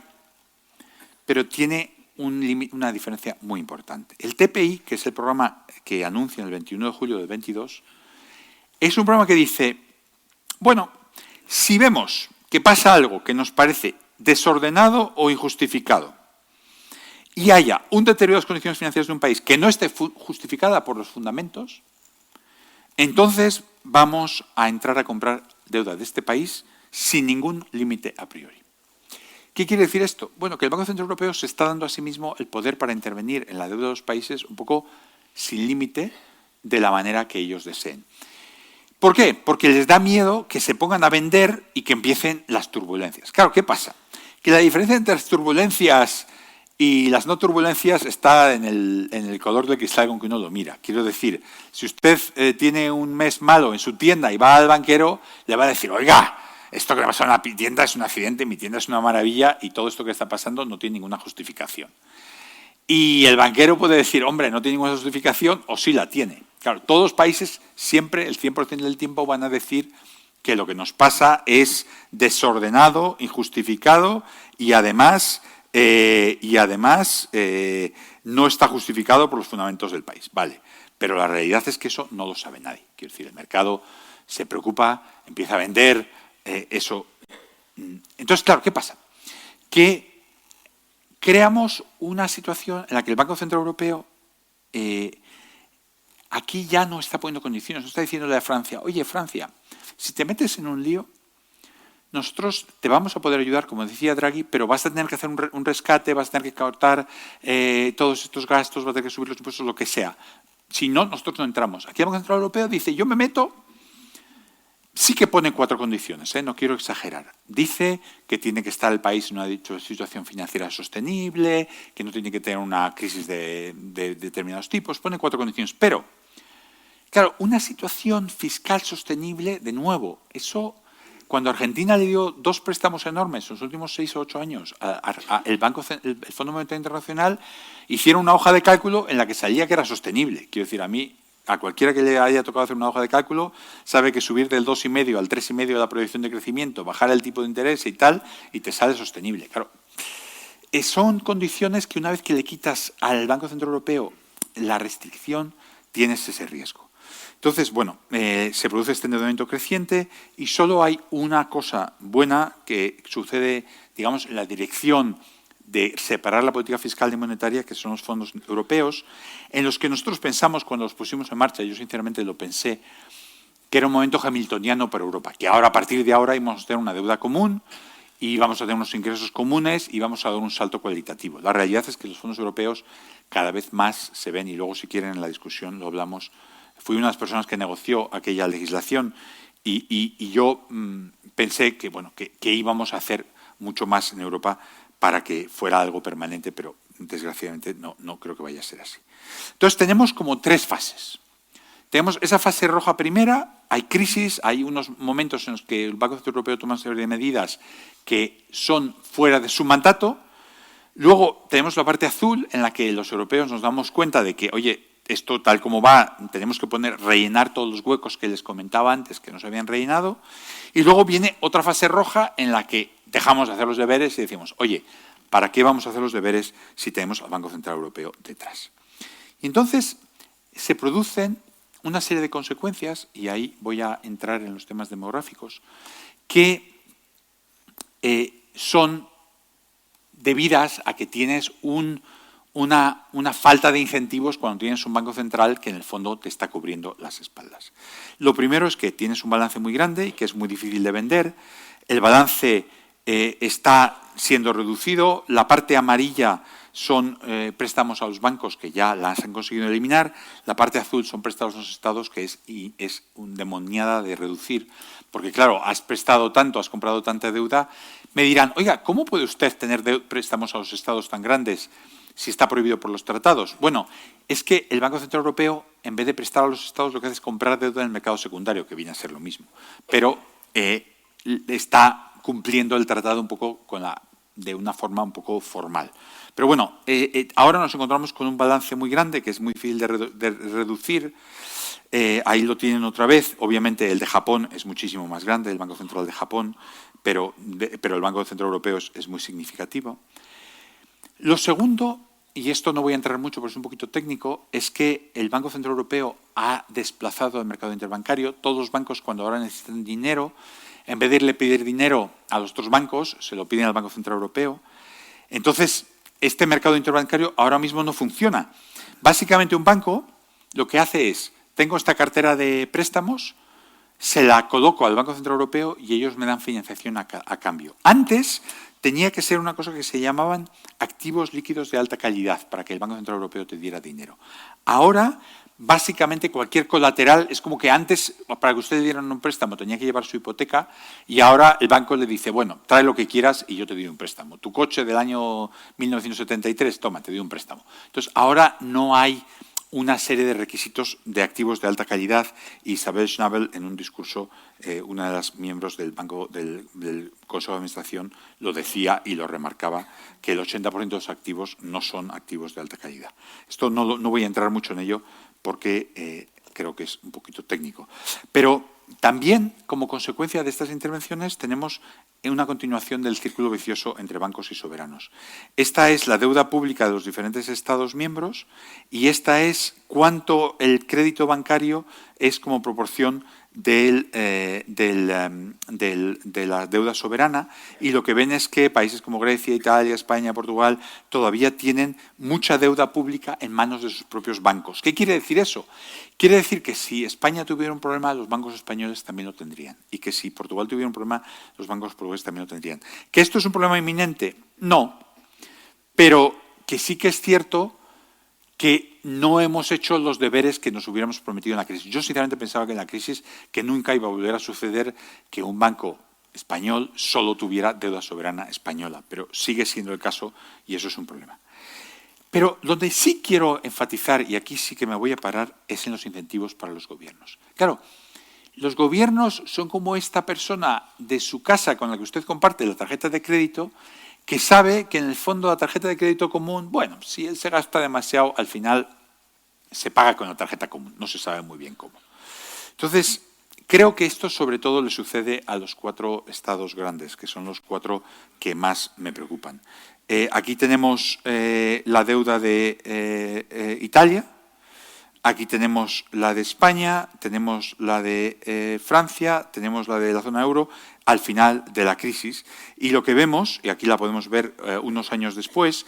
pero tiene una diferencia muy importante. El TPI, que es el programa que anuncia el 21 de julio del 22, es un programa que dice, bueno, si vemos que pasa algo que nos parece desordenado o injustificado y haya un deterioro de las condiciones financieras de un país que no esté justificada por los fundamentos, entonces vamos a entrar a comprar deuda de este país sin ningún límite a priori. ¿Qué quiere decir esto? Bueno, que el Banco Central Europeo se está dando a sí mismo el poder para intervenir en la deuda de los países un poco sin límite de la manera que ellos deseen. ¿Por qué? Porque les da miedo que se pongan a vender y que empiecen las turbulencias. Claro, ¿qué pasa? Que la diferencia entre las turbulencias y las no turbulencias está en el color del cristal con que uno lo mira. Quiero decir, si usted tiene un mes malo en su tienda y va al banquero, le va a decir, oiga, esto que le pasa a una tienda es un accidente, mi tienda es una maravilla y todo esto que está pasando no tiene ninguna justificación. Y el banquero puede decir, hombre, no tiene ninguna justificación o sí la tiene. Claro, todos los países siempre, el 100% del tiempo, van a decir que lo que nos pasa es desordenado, injustificado y además no está justificado por los fundamentos del país. Vale, pero la realidad es que eso no lo sabe nadie. Quiero decir, el mercado se preocupa, empieza a vender eso. Entonces, claro, ¿qué pasa? Que creamos una situación en la que el Banco Central Europeo aquí ya no está poniendo condiciones, no está diciéndole a Francia, oye, Francia, si te metes en un lío, nosotros te vamos a poder ayudar, como decía Draghi, pero vas a tener que hacer un rescate, vas a tener que cortar todos estos gastos, vas a tener que subir los impuestos, lo que sea. Si no, nosotros no entramos. Aquí el Banco Central Europeo dice, yo me meto, sí que pone 4 condiciones, no quiero exagerar. Dice que tiene que estar el país en una situación financiera sostenible, que no tiene que tener una crisis de determinados tipos, pone 4 condiciones. Pero, claro, una situación fiscal sostenible, de nuevo, eso... Cuando Argentina le dio 2 préstamos enormes en los últimos 6 o 8 años el Fondo Monetario Internacional, hicieron una hoja de cálculo en la que salía que era sostenible. Quiero decir, a cualquiera que le haya tocado hacer una hoja de cálculo, sabe que subir del 2,5 al 3,5 de la proyección de crecimiento, bajar el tipo de interés y tal, y te sale sostenible. Claro, son condiciones que una vez que le quitas al Banco Central Europeo la restricción, tienes ese riesgo. Entonces, bueno, se produce este endeudamiento creciente y solo hay una cosa buena que sucede, digamos, en la dirección de separar la política fiscal y monetaria, que son los fondos europeos, en los que nosotros pensamos cuando los pusimos en marcha, yo sinceramente lo pensé, que era un momento hamiltoniano para Europa, que ahora, a partir de ahora, íbamos a tener una deuda común y vamos a tener unos ingresos comunes y vamos a dar un salto cualitativo. La realidad es que los fondos europeos cada vez más se ven, y luego, si quieren, en la discusión lo hablamos. Fui una de las personas que negoció aquella legislación y yo pensé que, bueno, que íbamos a hacer mucho más en Europa para que fuera algo permanente, pero desgraciadamente no creo que vaya a ser así. Entonces tenemos como 3 fases. Tenemos esa fase roja primera, hay crisis, hay unos momentos en los que el Banco Central Europeo toma una serie de medidas que son fuera de su mandato. Luego tenemos la parte azul en la que los europeos nos damos cuenta de que, oye, esto tal como va, tenemos que rellenar todos los huecos que les comentaba antes que no se habían rellenado. Y luego viene otra fase roja en la que dejamos de hacer los deberes y decimos, oye, ¿para qué vamos a hacer los deberes si tenemos al Banco Central Europeo detrás? Y entonces se producen una serie de consecuencias, y ahí voy a entrar en los temas demográficos, que son debidas a que tienes una falta de incentivos cuando tienes un banco central que en el fondo te está cubriendo las espaldas. Lo primero es que tienes un balance muy grande y que es muy difícil de vender. El balance está siendo reducido. La parte amarilla son préstamos a los bancos que ya las han conseguido eliminar. La parte azul son préstamos a los estados, que es una demoniada de reducir. Porque, claro, has prestado tanto, has comprado tanta deuda. Me dirán, oiga, ¿cómo puede usted tener préstamos a los estados tan grandes si está prohibido por los tratados? Bueno, es que el Banco Central Europeo, en vez de prestar a los estados, lo que hace es comprar deuda en el mercado secundario, que viene a ser lo mismo. Pero está cumpliendo el tratado un poco de una forma un poco formal. Pero bueno, ahora nos encontramos con un balance muy grande que es muy difícil de reducir. Ahí lo tienen otra vez. Obviamente el de Japón es muchísimo más grande, el Banco Central de Japón, pero el Banco Central Europeo es muy significativo. Lo segundo, y esto no voy a entrar mucho porque es un poquito técnico, es que el Banco Central Europeo ha desplazado el mercado interbancario. Todos los bancos, cuando ahora necesitan dinero, en vez de irle a pedir dinero a los otros bancos, se lo piden al Banco Central Europeo. Entonces, este mercado interbancario ahora mismo no funciona. Básicamente un banco lo que hace es, tengo esta cartera de préstamos, se la coloco al Banco Central Europeo y ellos me dan financiación a cambio. Antes tenía que ser una cosa que se llamaban activos líquidos de alta calidad para que el Banco Central Europeo te diera dinero. Ahora, básicamente cualquier colateral, es como que antes, para que ustedes dieran un préstamo, tenía que llevar su hipoteca y ahora el banco le dice, bueno, trae lo que quieras y yo te doy un préstamo. Tu coche del año 1973, toma, te doy un préstamo. Entonces, ahora no hay una serie de requisitos de activos de alta calidad. Isabel Schnabel, en un discurso, una de las miembros del Consejo de Administración, lo decía y lo remarcaba, que el 80% de los activos no son activos de alta calidad. Esto no voy a entrar mucho en ello porque creo que es un poquito técnico. Pero también, como consecuencia de estas intervenciones, tenemos una continuación del círculo vicioso entre bancos y soberanos. Esta es la deuda pública de los diferentes Estados miembros y esta es cuánto el crédito bancario es como proporción de la deuda soberana, y lo que ven es que países como Grecia, Italia, España, Portugal todavía tienen mucha deuda pública en manos de sus propios bancos. ¿Qué quiere decir eso? Quiere decir que si España tuviera un problema, los bancos españoles también lo tendrían, y que si Portugal tuviera un problema, los bancos portugueses también lo tendrían. ¿Que esto es un problema inminente? No, pero que sí que es cierto que no hemos hecho los deberes que nos hubiéramos prometido en la crisis. Yo sinceramente pensaba que en la crisis que nunca iba a volver a suceder que un banco español solo tuviera deuda soberana española, pero sigue siendo el caso y eso es un problema. Pero donde sí quiero enfatizar, y aquí sí que me voy a parar, es en los incentivos para los gobiernos. Claro, los gobiernos son como esta persona de su casa con la que usted comparte la tarjeta de crédito, que sabe que en el fondo la tarjeta de crédito común, bueno, si él se gasta demasiado, al final se paga con la tarjeta común, no se sabe muy bien cómo. Entonces, creo que esto sobre todo le sucede a los 4 estados grandes, que son los 4 que más me preocupan. Aquí tenemos la deuda de Italia, aquí tenemos la de España, tenemos la de Francia, tenemos la de la zona euro al final de la crisis. Y lo que vemos, y aquí la podemos ver unos años después,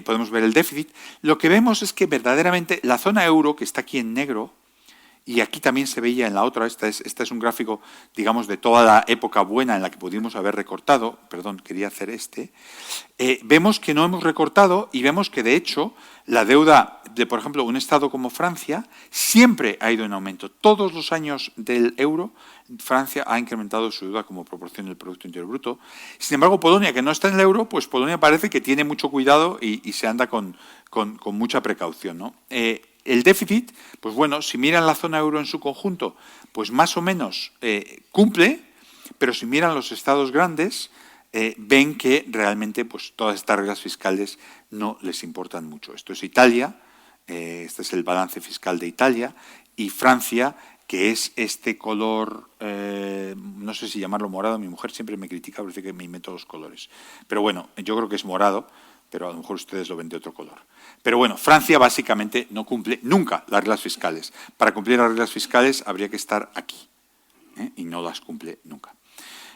podemos ver el déficit, lo que vemos es que verdaderamente la zona euro, que está aquí en negro, y aquí también se veía en la otra, esta es un gráfico, digamos, de toda la época buena en la que pudimos haber recortado, perdón, quería hacer vemos que no hemos recortado y vemos que, de hecho, la deuda de, por ejemplo, un Estado como Francia siempre ha ido en aumento. Todos los años del euro, Francia ha incrementado su deuda como proporción del Producto Interior Bruto. Sin embargo, Polonia, que no está en el euro, pues Polonia parece que tiene mucho cuidado y se anda con mucha precaución, ¿no? El déficit, pues bueno, si miran la zona euro en su conjunto, pues más o menos cumple, pero si miran los estados grandes, ven que realmente pues todas estas reglas fiscales no les importan mucho. Esto es Italia, Este es el balance fiscal de Italia. Y Francia, que es este color, no sé si llamarlo morado, mi mujer siempre me critica porque dice que me invento los colores. Pero bueno, yo creo que es morado, pero a lo mejor ustedes lo ven de otro color. Pero bueno, Francia básicamente no cumple nunca las reglas fiscales. Para cumplir las reglas fiscales habría que estar aquí, y no las cumple nunca.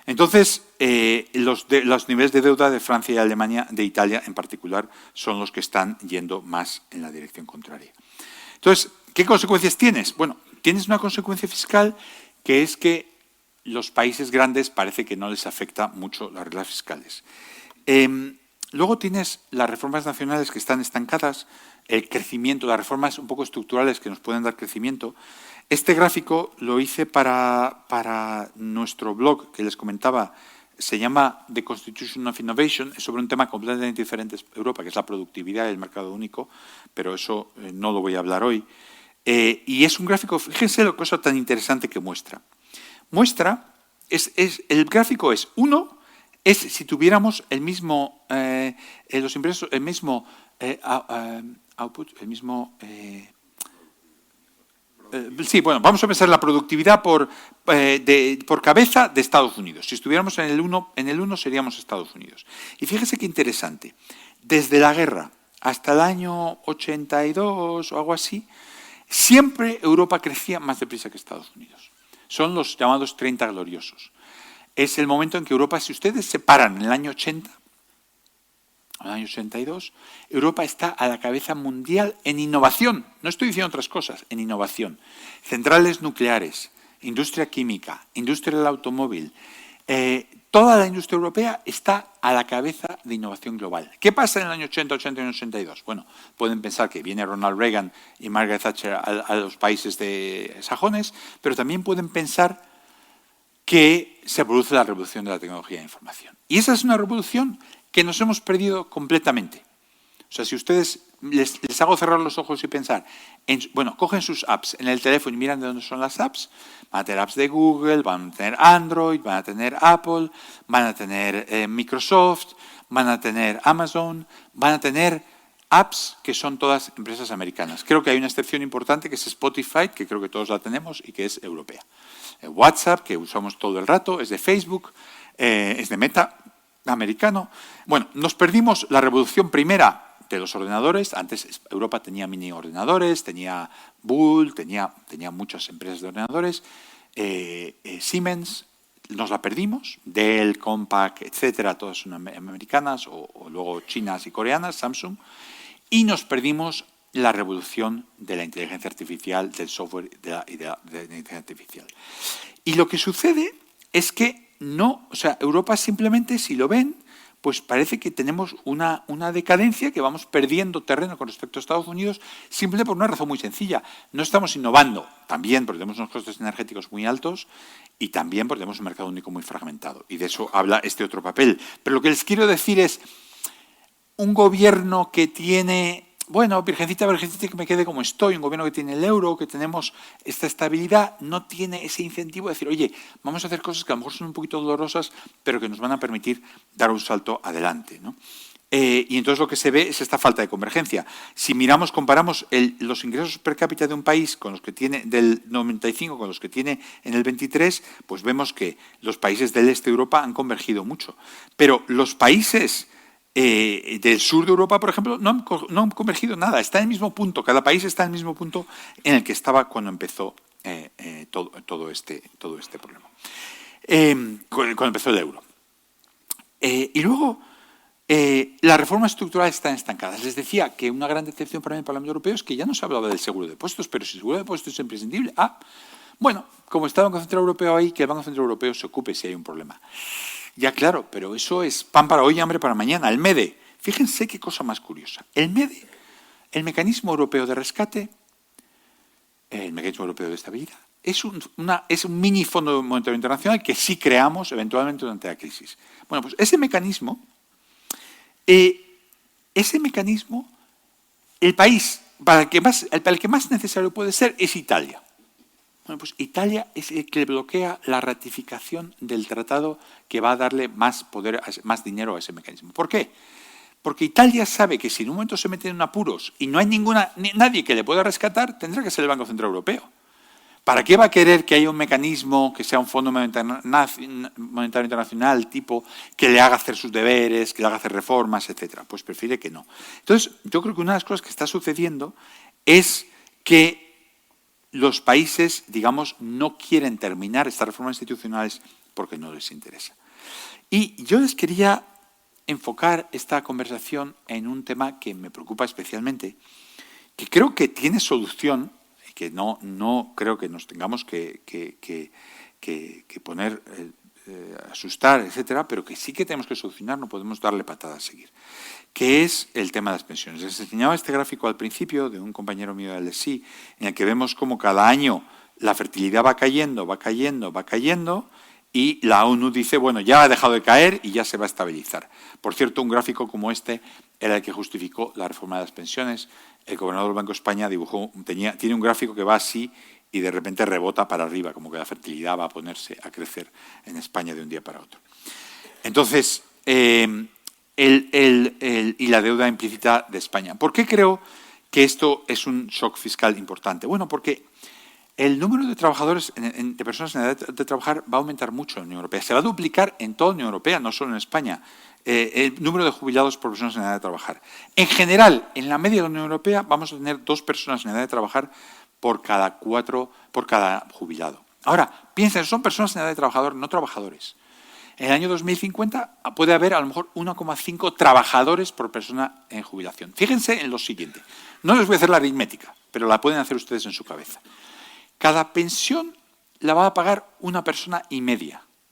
Entonces, los niveles de deuda de Francia y Alemania, de Italia en particular, son los que están yendo más en la dirección contraria. Entonces, ¿qué consecuencias tienes? Bueno, tienes una consecuencia fiscal que es que los países grandes parece que no les afecta mucho las reglas fiscales. Luego tienes las reformas nacionales que están estancadas, el crecimiento, las reformas un poco estructurales que nos pueden dar crecimiento. Este gráfico lo hice para nuestro blog que les comentaba, se llama The Constitution of Innovation, es sobre un tema completamente diferente en Europa, que es la productividad y el mercado único, pero eso no lo voy a hablar hoy. Y es un gráfico, fíjense la cosa tan interesante que muestra. El gráfico es, uno, es si tuviéramos el mismo, los ingresos, el mismo output, el mismo... sí, bueno, vamos a pensar la productividad por cabeza de Estados Unidos. Si estuviéramos en el 1 seríamos Estados Unidos. Y fíjese qué interesante. Desde la guerra hasta el año 82 o algo así, siempre Europa crecía más deprisa que Estados Unidos. Son los llamados 30 gloriosos. Es el momento en que Europa, si ustedes se paran en el año 80, en el año 82, Europa está a la cabeza mundial en innovación. No estoy diciendo otras cosas, en innovación. Centrales nucleares, industria química, industria del automóvil. Toda la industria europea está a la cabeza de innovación global. ¿Qué pasa en el año 80, 81 y 82? Bueno, pueden pensar que viene Ronald Reagan y Margaret Thatcher a los países de sajones, pero también pueden pensar que se produce la revolución de la tecnología de la información. Y esa es una revolución que nos hemos perdido completamente. O sea, si ustedes les hago cerrar los ojos y pensar, bueno, cogen sus apps en el teléfono y miran de dónde son las apps, van a tener apps de Google, van a tener Android, van a tener Apple, van a tener Microsoft, van a tener Amazon, van a tener apps que son todas empresas americanas. Creo que hay una excepción importante que es Spotify, que creo que todos la tenemos y que es europea. WhatsApp, que usamos todo el rato, es de Facebook, es de Meta, americano. Bueno, nos perdimos la revolución primera de los ordenadores. Antes Europa tenía mini ordenadores, tenía Bull, tenía muchas empresas de ordenadores. Siemens, nos la perdimos. Dell, Compaq, etcétera, todas son americanas o luego chinas y coreanas, Samsung. Y nos perdimos la revolución de la inteligencia artificial, del software y de la inteligencia artificial. Y lo que sucede es que no, o sea, Europa simplemente, si lo ven, pues parece que tenemos una decadencia, que vamos perdiendo terreno con respecto a Estados Unidos, simplemente por una razón muy sencilla. No estamos innovando, también porque tenemos unos costes energéticos muy altos y también porque tenemos un mercado único muy fragmentado. Y de eso habla este otro papel. Pero lo que les quiero decir es, un gobierno que tiene... Bueno, virgencita, que me quede como estoy, un gobierno que tiene el euro, que tenemos esta estabilidad, no tiene ese incentivo de decir, oye, vamos a hacer cosas que a lo mejor son un poquito dolorosas, pero que nos van a permitir dar un salto adelante, ¿no? Y entonces lo que se ve es esta falta de convergencia. Si miramos, comparamos los ingresos per cápita de un país con los que tiene del 95 con los que tiene en el 23, pues vemos que los países del este de Europa han convergido mucho. Pero los países del sur de Europa, por ejemplo, no han convergido nada. Está en el mismo punto. Cada país está en el mismo punto en el que estaba cuando empezó todo este problema. Cuando empezó el euro. Y luego, las reformas estructurales están estancadas. Les decía que una gran decepción para mí en el Parlamento Europeo es que ya no se hablaba del seguro de depósitos, pero si el seguro de depósitos es imprescindible. Bueno, como está el Banco Central Europeo ahí, que el Banco Central Europeo se ocupe si hay un problema. Ya, claro, pero eso es pan para hoy y hambre para mañana. El MEDE, fíjense qué cosa más curiosa. El MEDE, el Mecanismo Europeo de Rescate, el Mecanismo Europeo de Estabilidad, es un mini fondo monetario internacional que sí creamos eventualmente durante la crisis. Bueno, pues ese mecanismo, el país para el que más necesario puede ser es Italia. Bueno, pues Italia es el que bloquea la ratificación del tratado que va a darle más poder, más dinero a ese mecanismo. ¿Por qué? Porque Italia sabe que si en un momento se mete en apuros y no hay nadie que le pueda rescatar, tendrá que ser el Banco Central Europeo. ¿Para qué va a querer que haya un mecanismo, que sea un Fondo Monetario Internacional, tipo, que le haga hacer sus deberes, que le haga hacer reformas, etcétera? Pues prefiere que no. Entonces, yo creo que una de las cosas que está sucediendo es que los países, digamos, no quieren terminar estas reformas institucionales porque no les interesa. Y yo les quería enfocar esta conversación en un tema que me preocupa especialmente, que creo que tiene solución, que no creo que nos tengamos que poner, asustar, etcétera, pero que sí que tenemos que solucionar, no podemos darle patada a seguir, que es el tema de las pensiones. Les enseñaba este gráfico al principio de un compañero mío del SI, en el que vemos cómo cada año la fertilidad va cayendo, y la ONU dice, bueno, ya ha dejado de caer y ya se va a estabilizar. Por cierto, un gráfico como este era el que justificó la reforma de las pensiones. El gobernador del Banco de España tiene un gráfico que va así y de repente rebota para arriba, como que la fertilidad va a ponerse a crecer en España de un día para otro. Entonces, y la deuda implícita de España. ¿Por qué creo que esto es un shock fiscal importante? Bueno, porque el número de trabajadores, de personas en edad de trabajar, va a aumentar mucho en la Unión Europea. Se va a duplicar en toda la Unión Europea, no solo en España, el número de jubilados por personas en edad de trabajar. En general, en la media de la Unión Europea, vamos a tener 2 personas en edad de trabajar por cada jubilado. Ahora, piensen, son personas en edad de trabajador, no trabajadores. En el año 2050 puede haber a lo mejor 1,5 trabajadores por persona en jubilación. Fíjense en lo siguiente. No les voy a hacer la aritmética, pero la pueden hacer ustedes en su cabeza. Cada pensión la va a pagar 1,5 personas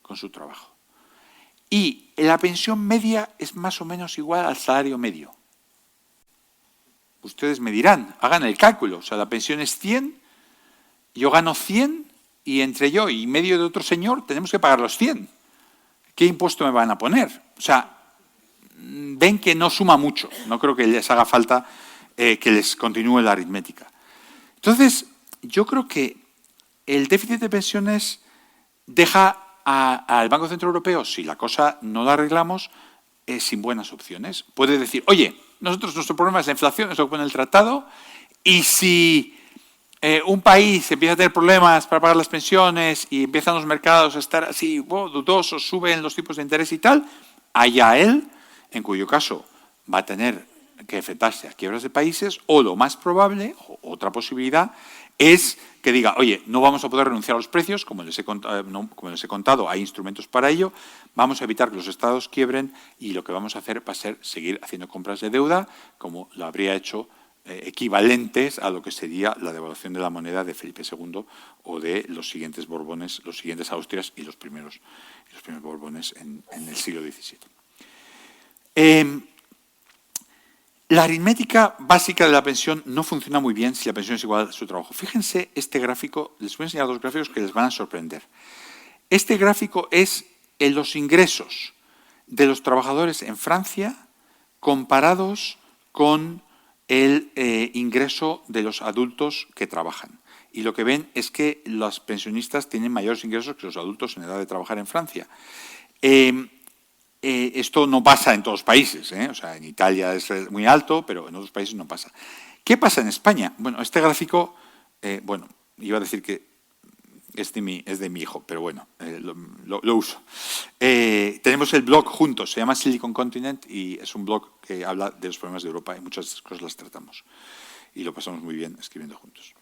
con su trabajo. Y la pensión media es más o menos igual al salario medio. Ustedes me dirán, hagan el cálculo. O sea, la pensión es 100, yo gano 100 y entre yo y medio de otro señor tenemos que pagar los 100. ¿Qué impuesto me van a poner? O sea, ven que no suma mucho. No creo que les haga falta que les continúe la aritmética. Entonces, yo creo que el déficit de pensiones deja al Banco Central Europeo, si la cosa no la arreglamos, sin buenas opciones. Puede decir, oye, nuestro problema es la inflación, es lo que pone el tratado, y si un país empieza a tener problemas para pagar las pensiones y empiezan los mercados a estar así dudosos, suben los tipos de interés y tal, allá él, en cuyo caso va a tener que enfrentarse a quiebras de países, o lo más probable, o otra posibilidad, es que diga, oye, no vamos a poder renunciar a los precios, como les he contado, hay instrumentos para ello, vamos a evitar que los estados quiebren y lo que vamos a hacer va a ser seguir haciendo compras de deuda, como lo habría hecho equivalentes a lo que sería la devaluación de la moneda de Felipe II o de los siguientes Borbones, los siguientes Austrias y los primeros Borbones en el siglo XVII. La aritmética básica de la pensión no funciona muy bien si la pensión es igual a su trabajo. Fíjense este gráfico, les voy a enseñar 2 gráficos que les van a sorprender. Este gráfico es en los ingresos de los trabajadores en Francia comparados con el ingreso de los adultos que trabajan. Y lo que ven es que los pensionistas tienen mayores ingresos que los adultos en edad de trabajar en Francia. Esto no pasa en todos los países, O sea, en Italia es muy alto, pero en otros países no pasa. ¿Qué pasa en España? Bueno, este gráfico, iba a decir que es de mi hijo, pero bueno, lo uso. Tenemos el blog juntos, se llama Silicon Continent y es un blog que habla de los problemas de Europa y muchas de esas cosas las tratamos. Y lo pasamos muy bien escribiendo juntos.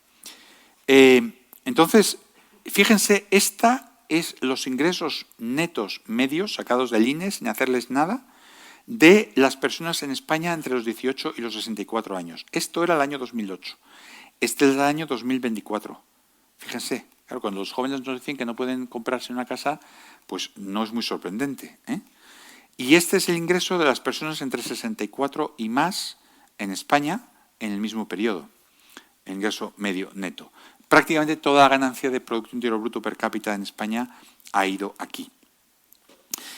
Entonces, fíjense, esta es los ingresos netos medios sacados del INE sin hacerles nada de las personas en España entre los 18 y los 64 años. Esto era el año 2008. Este es el año 2024. Fíjense, claro, cuando los jóvenes nos dicen que no pueden comprarse una casa, pues no es muy sorprendente, Y este es el ingreso de las personas entre 64 y más en España en el mismo periodo. El ingreso medio neto. Prácticamente toda la ganancia de Producto Interior Bruto per cápita en España ha ido aquí.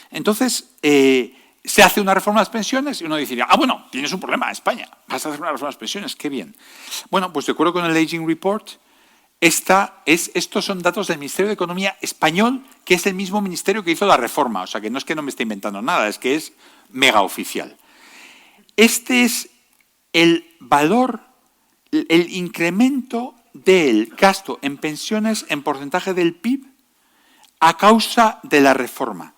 Entonces, se hace una reforma de las pensiones y uno diría, bueno, tienes un problema, España, vas a hacer una reforma de las pensiones, qué bien. Bueno, pues de acuerdo con el Aging Report, estos son datos del Ministerio de Economía español, que es el mismo ministerio que hizo la reforma, o sea que no es que no me esté inventando nada, es que es mega oficial. Este es el valor, el incremento del gasto en pensiones en porcentaje del PIB a causa de la reforma.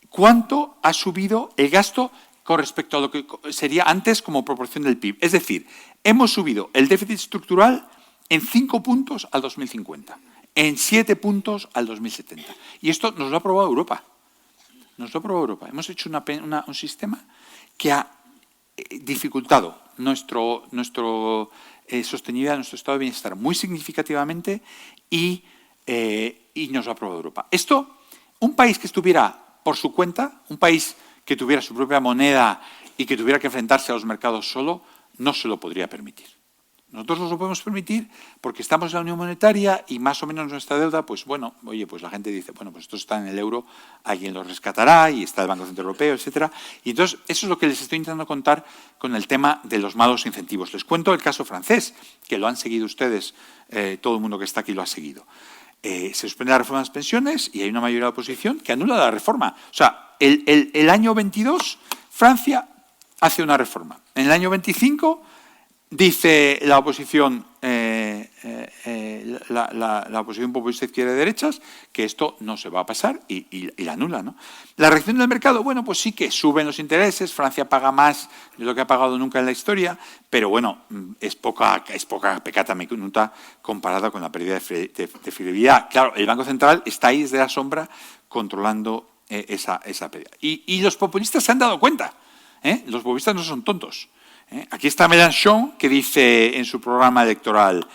¿Cuánto ha subido el gasto con respecto a lo que sería antes como proporción del PIB? Es decir, hemos subido el déficit estructural en 5 puntos al 2050, en 7 puntos al 2070. Y esto nos lo ha aprobado Europa. Nos lo ha aprobado Europa. Hemos hecho un sistema que ha dificultado nuestra sostenibilidad, nuestro estado de bienestar muy significativamente y nos lo ha aprobado Europa. Esto, un país que estuviera por su cuenta, un país que tuviera su propia moneda y que tuviera que enfrentarse a los mercados solo, no se lo podría permitir. Nosotros nos lo podemos permitir porque estamos en la Unión Monetaria y más o menos nuestra deuda, pues bueno, oye, pues la gente dice, bueno, pues esto está en el euro, alguien lo rescatará y está el Banco Central Europeo, etcétera. Y entonces, eso es lo que les estoy intentando contar con el tema de los malos incentivos. Les cuento el caso francés, que lo han seguido ustedes, todo el mundo que está aquí lo ha seguido. Se suspende la reforma de las pensiones y hay una mayoría de oposición que anula la reforma. O sea, el año 22, Francia hace una reforma. En el año 25... dice la oposición, la oposición populista izquierda y derechas, que esto no se va a pasar y la anula, ¿no? La reacción del mercado, bueno, pues sí que suben los intereses, Francia paga más de lo que ha pagado nunca en la historia, pero bueno, es poca peccata minuta comparada con la pérdida de fidelidad. Claro, el Banco Central está ahí desde la sombra controlando esa pérdida. Y los populistas se han dado cuenta, ¿eh? Los populistas no son tontos. Aquí está Mélenchon, que dice en su programa electoral: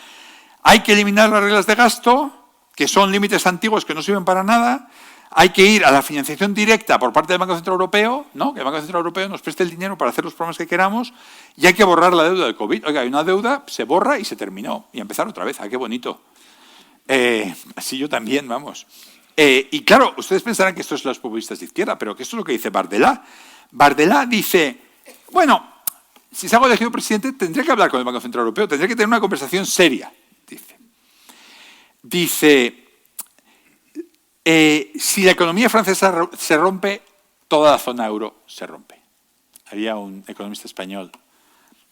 hay que eliminar las reglas de gasto, que son límites antiguos que no sirven para nada, hay que ir a la financiación directa por parte del Banco Central Europeo, ¿no? Que el Banco Central Europeo nos preste el dinero para hacer los programas que queramos, y hay que borrar la deuda del COVID. Oiga, hay una deuda, se borra y se terminó, y empezar otra vez. ¡Ah, qué bonito! Así yo también, vamos. Y claro, ustedes pensarán que esto es los populistas de izquierda, pero que esto es lo que dice Bardella. Bardella dice, bueno, si salgo elegido presidente, tendré que hablar con el Banco Central Europeo, tendré que tener una conversación seria, dice. Dice, si la economía francesa se rompe, toda la zona euro se rompe. Había un economista español,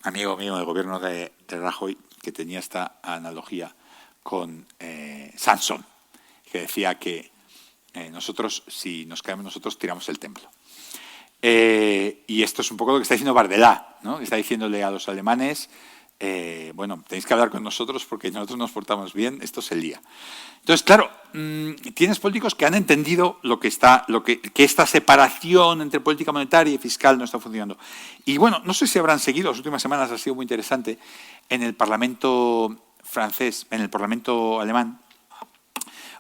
amigo mío del gobierno de Rajoy, que tenía esta analogía con Sansón, que decía que nosotros, si nos caemos nosotros, tiramos el templo. Y esto es un poco lo que está diciendo Bardella, ¿no? Está diciéndole a los alemanes, bueno, tenéis que hablar con nosotros porque nosotros nos portamos bien, esto es el día. Entonces, claro, tienes políticos que han entendido que esta separación entre política monetaria y fiscal no está funcionando. Y bueno, no sé si habrán seguido, las últimas semanas ha sido muy interesante, en el Parlamento francés, en el Parlamento alemán,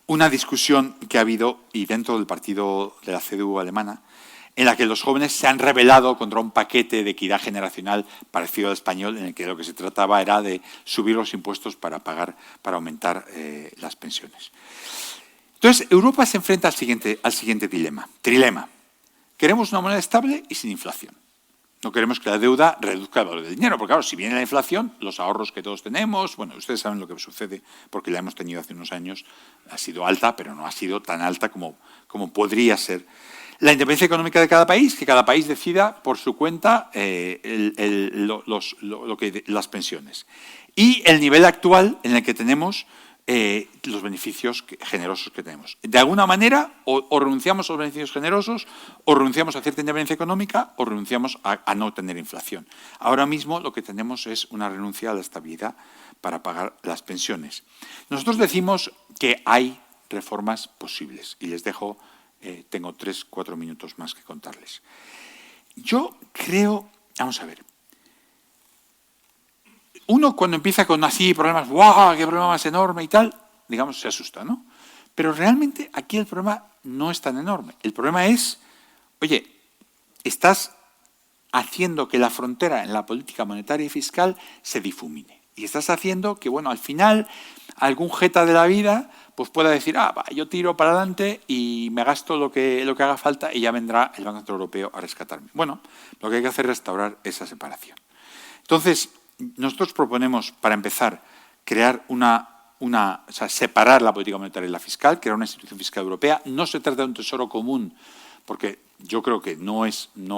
una discusión que ha habido, y dentro del partido de la CDU alemana, en la que los jóvenes se han rebelado contra un paquete de equidad generacional parecido al español, en el que lo que se trataba era de subir los impuestos para aumentar las pensiones. Entonces, Europa se enfrenta al siguiente trilema. Queremos una moneda estable y sin inflación. No queremos que la deuda reduzca el valor del dinero, porque claro, si viene la inflación, los ahorros que todos tenemos, bueno, ustedes saben lo que sucede, porque la hemos tenido hace unos años, ha sido alta, pero no ha sido tan alta como podría ser. La independencia económica de cada país, que cada país decida por su cuenta las pensiones. Y el nivel actual en el que tenemos los beneficios generosos que tenemos. De alguna manera, o renunciamos a los beneficios generosos, o renunciamos a cierta independencia económica, o renunciamos a no tener inflación. Ahora mismo lo que tenemos es una renuncia a la estabilidad para pagar las pensiones. Nosotros decimos que hay reformas posibles, y les dejo... tengo 3-4 minutos más que contarles. Yo creo, vamos a ver, uno cuando empieza con así problemas, ¡guau!, qué problema más enorme y tal, digamos, se asusta, ¿no? Pero realmente aquí el problema no es tan enorme. El problema es, oye, estás haciendo que la frontera en la política monetaria y fiscal se difumine. Y estás haciendo que, bueno, al final, algún jeta de la vida pues pueda decir, yo tiro para adelante y me gasto lo que haga falta y ya vendrá el Banco Central Europeo a rescatarme. Bueno, lo que hay que hacer es restaurar esa separación. Entonces, nosotros proponemos, para empezar, crear separar la política monetaria y la fiscal, crear una institución fiscal europea. No se trata de un tesoro común, porque yo creo que no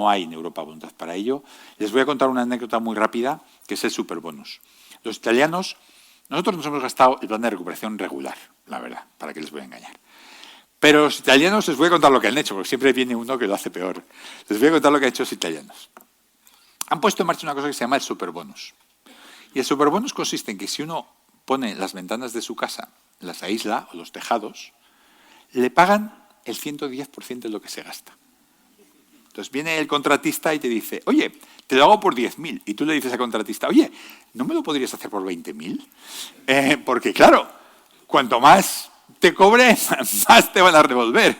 hay en Europa voluntad para ello. Les voy a contar una anécdota muy rápida, que es el superbonus. Los italianos, nosotros nos hemos gastado el plan de recuperación regular, la verdad, para que les voy a engañar. Pero los italianos, les voy a contar lo que han hecho, porque siempre viene uno que lo hace peor. Les voy a contar lo que han hecho los italianos. Han puesto en marcha una cosa que se llama el superbonus. Y el superbonus consiste en que si uno pone las ventanas de su casa, las aísla, o los tejados, le pagan el 110% de lo que se gasta. Entonces viene el contratista y te dice, oye, te lo hago por 10.000. Y tú le dices al contratista, oye, ¿no me lo podrías hacer por 20.000? Porque claro, cuanto más te cobre, más te van a devolver.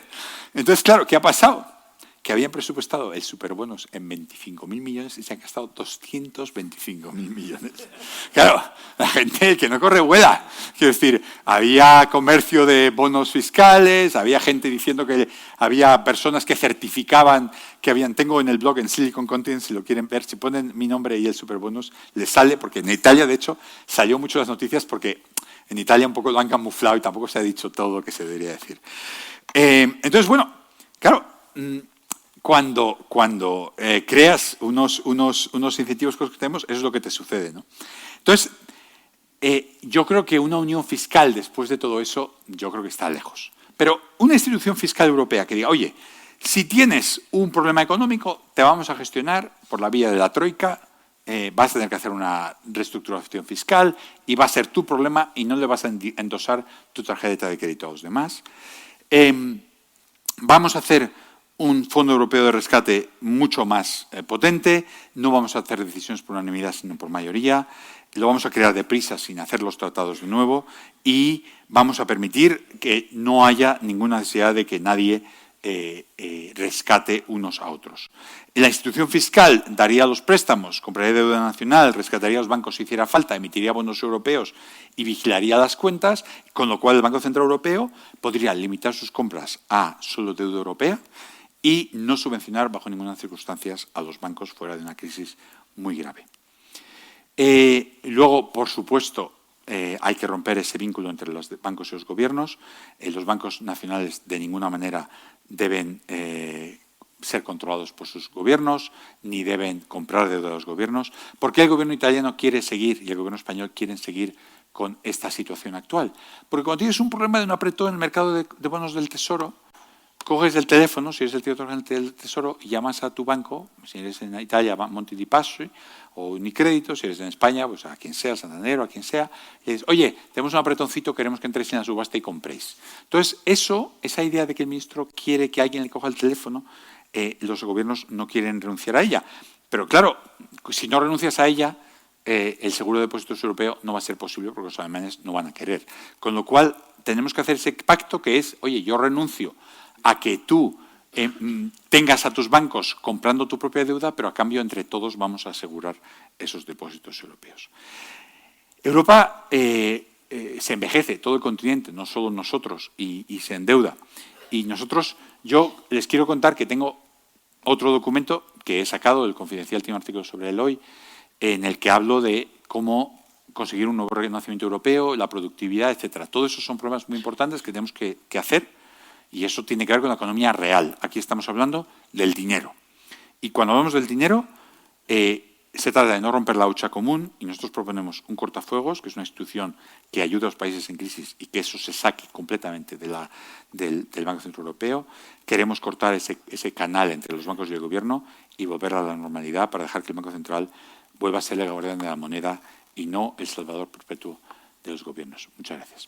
Entonces, claro, ¿qué ha pasado? Que habían presupuestado el superbonus en 25.000 millones y se han gastado 225.000 millones. Claro, la gente que no corre vuela. Quiero decir, había comercio de bonos fiscales, había gente diciendo que había personas que certificaban que habían, tengo en el blog en Silicon Content, si lo quieren ver, si ponen mi nombre y el superbonus, les sale, porque en Italia, de hecho, salió mucho las noticias porque en Italia un poco lo han camuflado y tampoco se ha dicho todo lo que se debería decir. Entonces, bueno, claro, cuando creas unos incentivos que tenemos, eso es lo que te sucede, ¿no? Entonces, yo creo que una unión fiscal después de todo eso, yo creo que está lejos. Pero una institución fiscal europea que diga, oye, si tienes un problema económico, te vamos a gestionar por la vía de la troika, vas a tener que hacer una reestructuración fiscal y va a ser tu problema y no le vas a endosar tu tarjeta de crédito a los demás. Vamos a hacer un fondo europeo de rescate mucho más potente, no vamos a hacer decisiones por unanimidad sino por mayoría, lo vamos a crear deprisa sin hacer los tratados de nuevo y vamos a permitir que no haya ninguna necesidad de que nadie rescate unos a otros. La institución fiscal daría los préstamos, compraría deuda nacional, rescataría los bancos si hiciera falta, emitiría bonos europeos y vigilaría las cuentas, con lo cual el Banco Central Europeo podría limitar sus compras a solo deuda europea y no subvencionar bajo ninguna circunstancia a los bancos fuera de una crisis muy grave. Luego, por supuesto, hay que romper ese vínculo entre los bancos y los gobiernos. Los bancos nacionales de ninguna manera deben ser controlados por sus gobiernos, ni deben comprar deuda de los gobiernos. ¿Por qué el gobierno italiano quiere seguir y el gobierno español quieren seguir con esta situación actual? Porque cuando tienes un problema de un apretón en el mercado de bonos del Tesoro, coges el teléfono, si eres el titular del Tesoro, y llamas a tu banco, si eres en Italia, Monte di Paschi o Unicrédito, si eres en España, pues a quien sea, Santander o a quien sea, y dices, oye, tenemos un apretoncito, queremos que entréis en la subasta y compréis. Entonces, esa idea de que el ministro quiere que alguien le coja el teléfono, los gobiernos no quieren renunciar a ella. Pero claro, si no renuncias a ella, el seguro de depósitos europeo no va a ser posible porque los alemanes no van a querer. Con lo cual, tenemos que hacer ese pacto que es, oye, yo renuncio a que tú tengas a tus bancos comprando tu propia deuda, pero a cambio entre todos vamos a asegurar esos depósitos europeos. Europa se envejece, todo el continente, no solo nosotros, y se endeuda. Y nosotros, yo les quiero contar que tengo otro documento que he sacado del Confidencial, tiene un artículo sobre el hoy, en el que hablo de cómo conseguir un nuevo renacimiento europeo, la productividad, etcétera. Todo eso son problemas muy importantes que tenemos que hacer. Y eso tiene que ver con la economía real. Aquí estamos hablando del dinero. Y cuando hablamos del dinero, se trata de no romper la hucha común y nosotros proponemos un cortafuegos, que es una institución que ayuda a los países en crisis y que eso se saque completamente del Banco Central Europeo. Queremos cortar ese canal entre los bancos y el gobierno y volver a la normalidad para dejar que el Banco Central vuelva a ser el guardián de la moneda y no el salvador perpetuo de los gobiernos. Muchas gracias.